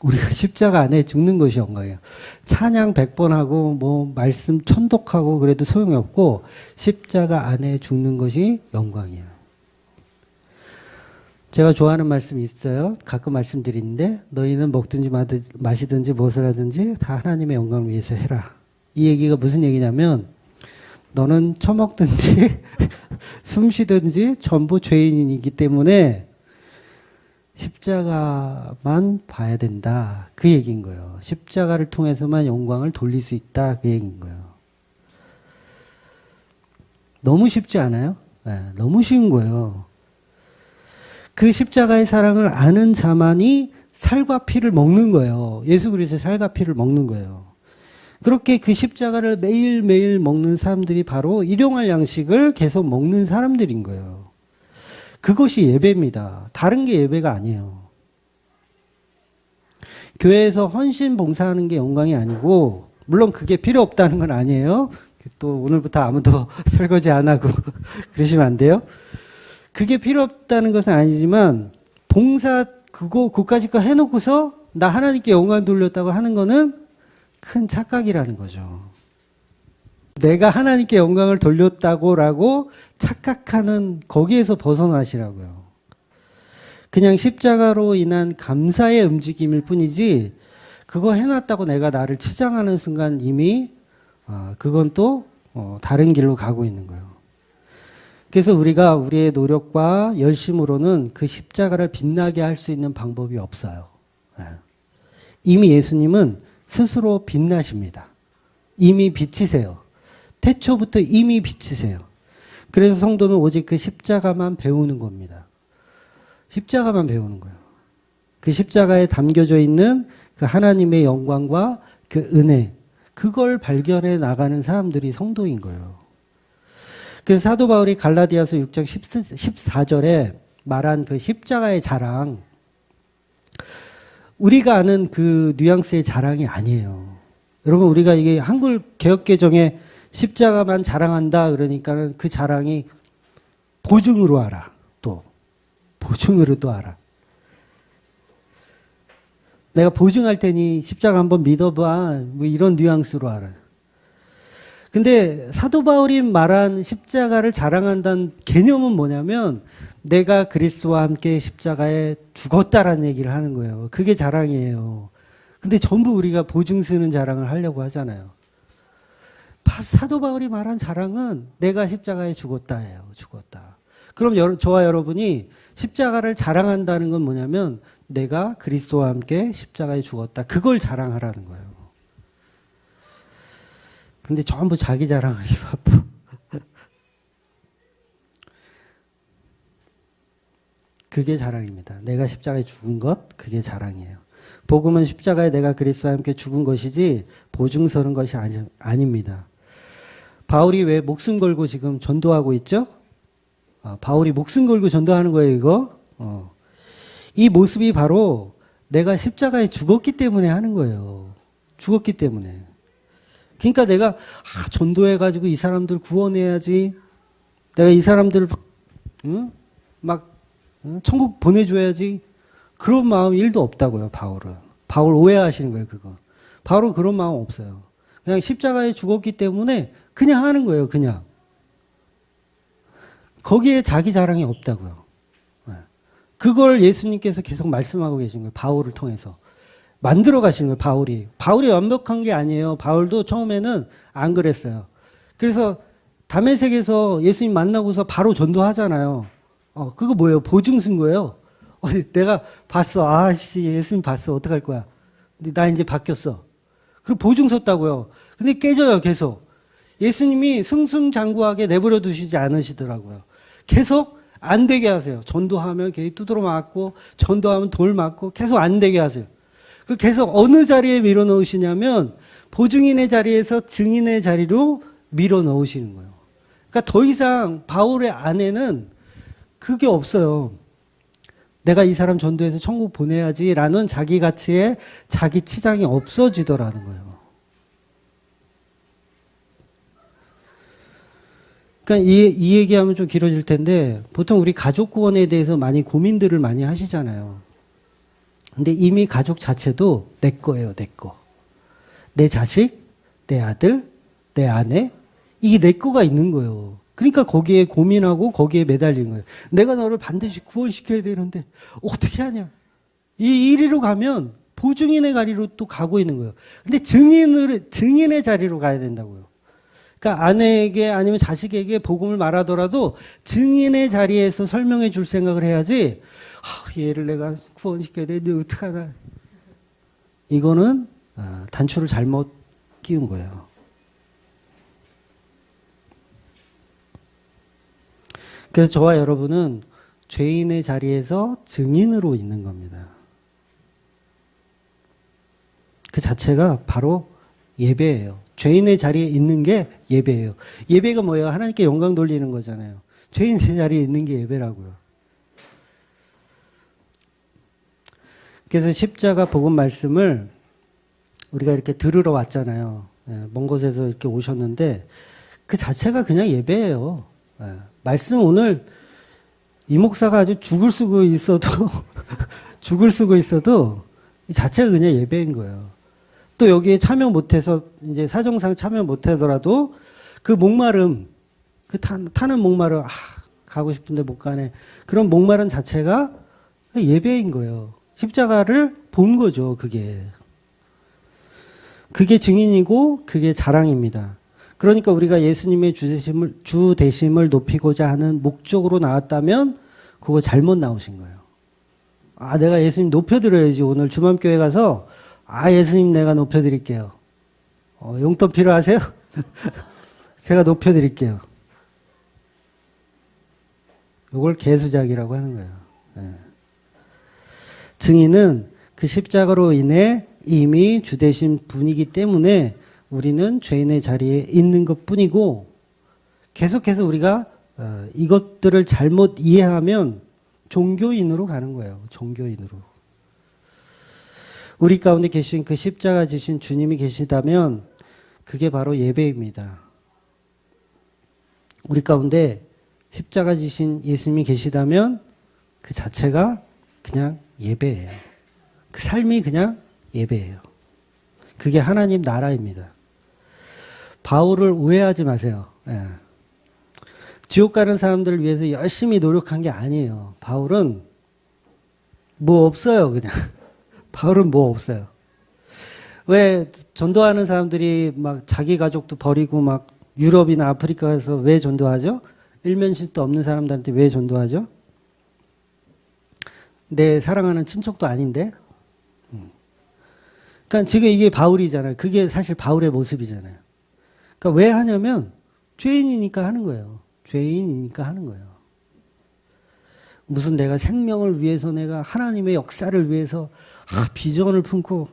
우리가 십자가 안에 죽는 것이 영광이에요. 찬양 100번 하고 뭐 말씀 천독하고 그래도 소용이 없고 십자가 안에 죽는 것이 영광이에요. 제가 좋아하는 말씀이 있어요. 가끔 말씀드리는데 너희는 먹든지 마시든지 무엇을 하든지 다 하나님의 영광을 위해서 해라. 이 얘기가 무슨 얘기냐면 너는 처먹든지 숨쉬든지 전부 죄인이기 때문에 십자가만 봐야 된다. 그 얘기인 거예요. 십자가를 통해서만 영광을 돌릴 수 있다. 그 얘기인 거예요. 너무 쉽지 않아요? 네, 너무 쉬운 거예요. 그 십자가의 사랑을 아는 자만이 살과 피를 먹는 거예요. 예수 그리스도의 살과 피를 먹는 거예요. 그렇게 그 십자가를 매일매일 먹는 사람들이 바로 일용할 양식을 계속 먹는 사람들인 거예요. 그것이 예배입니다. 다른 게 예배가 아니에요. 교회에서 헌신 봉사하는 게 영광이 아니고 물론 그게 필요 없다는 건 아니에요. 또 오늘부터 아무도 설거지 안 하고 그러시면 안 돼요. 그게 필요 없다는 것은 아니지만 봉사 그까짓 거 해놓고서 나 하나님께 영광 돌렸다고 하는 거는 큰 착각이라는 거죠. 내가 하나님께 영광을 돌렸다고라고 착각하는 거기에서 벗어나시라고요. 그냥 십자가로 인한 감사의 움직임일 뿐이지 그거 해놨다고 내가 나를 치장하는 순간 이미 그건 또 다른 길로 가고 있는 거예요. 그래서 우리가 우리의 노력과 열심으로는 그 십자가를 빛나게 할 수 있는 방법이 없어요. 이미 예수님은 스스로 빛나십니다. 이미 빛이세요. 태초부터 이미 빛이세요. 그래서 성도는 오직 그 십자가만 배우는 겁니다. 십자가만 배우는 거예요. 그 십자가에 담겨져 있는 그 하나님의 영광과 그 은혜, 그걸 발견해 나가는 사람들이 성도인 거예요. 그래서 사도 바울이 갈라디아서 6장 14절에 말한 그 십자가의 자랑, 우리가 아는 그 뉘앙스의 자랑이 아니에요. 여러분, 우리가 이게 한글 개역개정에 십자가만 자랑한다 그러니까 그 자랑이 보증으로 알아. 또 보증으로 또 알아. 내가 보증할 테니 십자가 한번 믿어봐. 뭐 이런 뉘앙스로 알아요. 근데 사도 바울이 말한 십자가를 자랑한다는 개념은 뭐냐면 내가 그리스도와 함께 십자가에 죽었다라는 얘기를 하는 거예요. 그게 자랑이에요. 근데 전부 우리가 보증 쓰는 자랑을 하려고 하잖아요. 사도 바울이 말한 자랑은 내가 십자가에 죽었다예요. 죽었다. 그럼 저와 여러분이 십자가를 자랑한다는 건 뭐냐면 내가 그리스도와 함께 십자가에 죽었다. 그걸 자랑하라는 거예요. 근데 전부 자기 자랑하기 바빠. 그게 자랑입니다. 내가 십자가에 죽은 것, 그게 자랑이에요. 복음은 십자가에 내가 그리스도와 함께 죽은 것이지 보증 서는 것이 아닙니다. 바울이 왜 목숨 걸고 지금 전도하고 있죠? 바울이 목숨 걸고 전도하는 거예요, 이거. 이 모습이 바로 내가 십자가에 죽었기 때문에 하는 거예요. 죽었기 때문에. 그러니까 내가 전도해가지고 이 사람들 구원해야지. 내가 이 사람들 천국 보내줘야지. 그런 마음 1도 없다고요, 바울은. 바울 오해하시는 거예요, 그거. 바울은 그런 마음 없어요. 그냥 십자가에 죽었기 때문에 그냥 하는 거예요, 그냥. 거기에 자기 자랑이 없다고요. 그걸 예수님께서 계속 말씀하고 계신 거예요, 바울을 통해서. 만들어 가시는 거예요, 바울이. 바울이 완벽한 게 아니에요. 바울도 처음에는 안 그랬어요. 그래서 다메섹에서 예수님 만나고서 바로 전도하잖아요. 그거 뭐예요? 보증 쓴 거예요. 내가 봤어. 아씨, 예수님 봤어. 어떡할 거야? 근데 나 이제 바뀌었어. 그리고 보증 섰다고요. 근데 깨져요, 계속. 예수님이 승승장구하게 내버려 두시지 않으시더라고요. 계속 안 되게 하세요. 전도하면 걔 두드러 맞고, 전도하면 돌 맞고, 계속 안 되게 하세요. 그 계속 어느 자리에 밀어 넣으시냐면, 보증인의 자리에서 증인의 자리로 밀어 넣으시는 거예요. 그러니까 더 이상 바울의 안에는 그게 없어요. 내가 이 사람 전도해서 천국 보내야지라는 자기 가치에 자기 치장이 없어지더라는 거예요. 그러니까 이 얘기하면 좀 길어질 텐데 보통 우리 가족 구원에 대해서 많이 고민들을 많이 하시잖아요. 근데 이미 가족 자체도 내 거예요, 내 거. 내 자식, 내 아들, 내 아내, 이게 내 거가 있는 거예요. 그러니까 거기에 고민하고 거기에 매달리는 거예요. 내가 너를 반드시 구원시켜야 되는데 어떻게 하냐. 이 이리로 가면 보증인의 자리로 또 가고 있는 거예요. 근데 증인의 자리로 가야 된다고요. 그러니까 아내에게 아니면 자식에게 복음을 말하더라도 증인의 자리에서 설명해 줄 생각을 해야지 얘를 내가 구원시켜야 되는데 어떡하나. 이거는 단추를 잘못 끼운 거예요. 그래서 저와 여러분은 죄인의 자리에서 증인으로 있는 겁니다. 그 자체가 바로 예배예요. 죄인의 자리에 있는 게 예배예요. 예배가 뭐예요? 하나님께 영광 돌리는 거잖아요. 죄인의 자리에 있는 게 예배라고요. 그래서 십자가 복음 말씀을 우리가 이렇게 들으러 왔잖아요. 먼 곳에서 이렇게 오셨는데 그 자체가 그냥 예배예요. 말씀 오늘 이 목사가 아주 죽을 쓰고 있어도 죽을 쓰고 있어도 이 자체가 그냥 예배인 거예요. 또 여기에 참여 못해서 이제 사정상 참여 못하더라도 그 목마름, 그 타는 목마름, 가고 싶은데 못 가네. 그런 목마름 자체가 예배인 거예요. 십자가를 본 거죠, 그게. 그게 증인이고 그게 자랑입니다. 그러니까 우리가 예수님의 주 되심을 높이고자 하는 목적으로 나왔다면 그거 잘못 나오신 거예요. 내가 예수님 높여드려야지. 오늘 주맘교회 가서 예수님 내가 높여드릴게요. 용돈 필요하세요? 제가 높여드릴게요. 이걸 개수작이라고 하는 거예요. 증인은 그 십자가로 인해 이미 주되신 분이기 때문에 우리는 죄인의 자리에 있는 것뿐이고 계속해서 우리가 이것들을 잘못 이해하면 종교인으로 가는 거예요. 종교인으로. 우리 가운데 계신 그 십자가 지신 주님이 계시다면 그게 바로 예배입니다. 우리 가운데 십자가 지신 예수님이 계시다면 그 자체가 그냥 예배예요. 그 삶이 그냥 예배예요. 그게 하나님 나라입니다. 바울을 오해하지 마세요. 지옥 가는 사람들을 위해서 열심히 노력한 게 아니에요. 바울은 뭐 없어요, 그냥. 바울은 뭐 없어요. 왜 전도하는 사람들이 막 자기 가족도 버리고 막 유럽이나 아프리카에서 왜 전도하죠? 일면식도 없는 사람들한테 왜 전도하죠? 내 사랑하는 친척도 아닌데? 그러니까 지금 이게 바울이잖아요. 그게 사실 바울의 모습이잖아요. 그러니까 왜 하냐면 죄인이니까 하는 거예요. 죄인이니까 하는 거예요. 무슨 내가 생명을 위해서 내가 하나님의 역사를 위해서 비전을 품고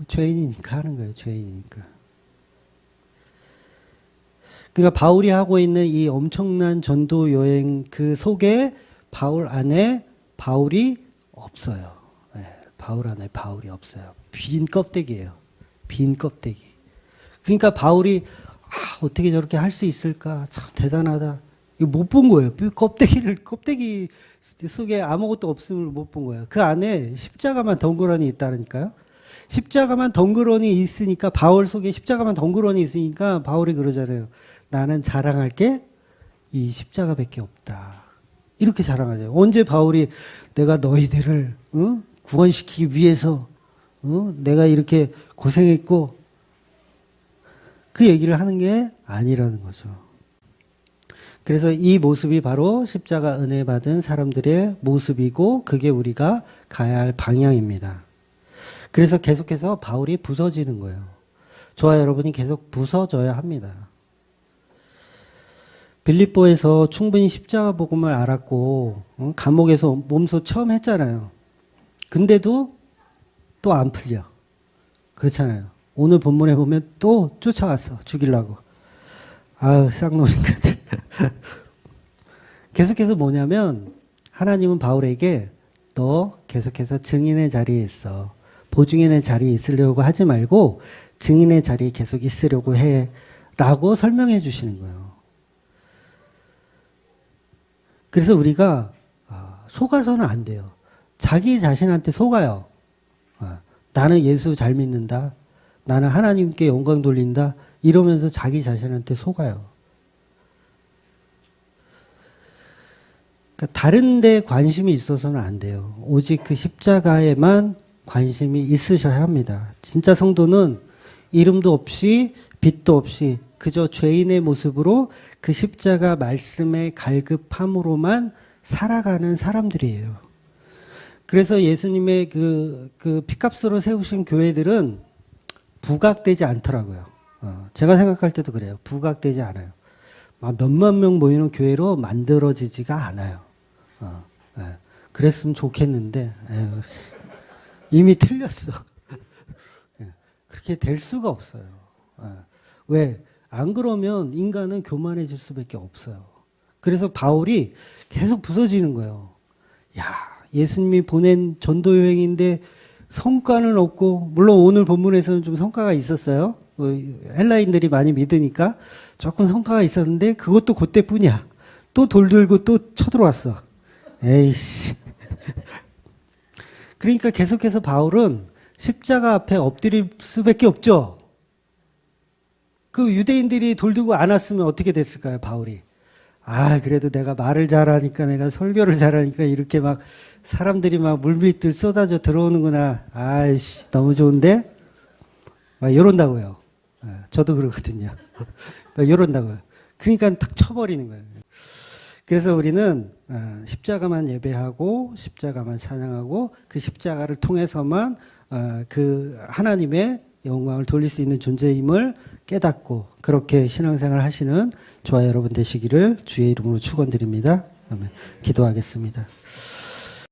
죄인이니까 하는 거예요. 죄인이니까. 그러니까 바울이 하고 있는 이 엄청난 전도 여행 그 속에 바울 안에 바울이 없어요. 바울 안에 바울이 없어요. 빈 껍데기예요. 빈 껍데기. 그러니까 바울이 어떻게 저렇게 할 수 있을까? 참 대단하다. 이거 못 본 거예요. 껍데기 속에 아무것도 없음을 못 본 거예요. 그 안에 십자가만 덩그러니 있다니까요. 십자가만 덩그러니 있으니까 바울 속에 십자가만 덩그러니 있으니까 바울이 그러잖아요. 나는 자랑할 게 이 십자가밖에 없다. 이렇게 자랑하죠. 언제 바울이 내가 너희들을 구원시키기 위해서 내가 이렇게 고생했고 그 얘기를 하는 게 아니라는 거죠. 그래서 이 모습이 바로 십자가 은혜 받은 사람들의 모습이고 그게 우리가 가야 할 방향입니다. 그래서 계속해서 바울이 부서지는 거예요. 저와 여러분이 계속 부서져야 합니다. 빌립보에서 충분히 십자가 복음을 알았고 감옥에서 몸소 처음 했잖아요. 근데도 또 안 풀려. 그렇잖아요. 오늘 본문에 보면 또 쫓아갔어. 죽이려고. 아유, 쌍놈인가들. 계속해서 뭐냐면 하나님은 바울에게 너 계속해서 증인의 자리에 있어. 보증인의 자리에 있으려고 하지 말고 증인의 자리에 계속 있으려고 해. 라고 설명해 주시는 거예요. 그래서 우리가 속아서는 안 돼요. 자기 자신한테 속아요. 나는 예수 잘 믿는다. 나는 하나님께 영광 돌린다. 이러면서 자기 자신한테 속아요. 그러니까 다른 데 관심이 있어서는 안 돼요. 오직 그 십자가에만 관심이 있으셔야 합니다. 진짜 성도는 이름도 없이 빛도 없이 그저 죄인의 모습으로 그 십자가 말씀의 갈급함으로만 살아가는 사람들이에요. 그래서 예수님의 그 피값으로 세우신 교회들은 부각되지 않더라고요. 제가 생각할 때도 그래요. 부각되지 않아요. 막 몇만 명 모이는 교회로 만들어지지가 않아요. 그랬으면 좋겠는데 이미 틀렸어. 그렇게 될 수가 없어요. 왜? 안 그러면 인간은 교만해질 수밖에 없어요. 그래서 바울이 계속 부서지는 거예요. 야, 예수님이 보낸 전도 여행인데 성과는 없고, 물론 오늘 본문에서는 좀 성과가 있었어요. 헬라인들이 많이 믿으니까 조금 성과가 있었는데 그것도 그때뿐이야. 또 돌 들고 또 쳐들어왔어. 에이씨. 그러니까 계속해서 바울은 십자가 앞에 엎드릴 수밖에 없죠. 그 유대인들이 돌 들고 안 왔으면 어떻게 됐을까요, 바울이? 그래도 내가 말을 잘하니까, 내가 설교를 잘하니까 이렇게 막 사람들이 막 물밀듯 쏟아져 들어오는구나. 아이씨, 너무 좋은데? 막 이런다고요. 저도 그러거든요. 막 이런다고요. 그러니까 탁 쳐버리는 거예요. 그래서 우리는 십자가만 예배하고 십자가만 찬양하고 그 십자가를 통해서만 그 하나님의 영광을 돌릴 수 있는 존재임을 깨닫고 그렇게 신앙생활 하시는 저와 여러분 되시기를 주의 이름으로 축원드립니다. 기도하겠습니다.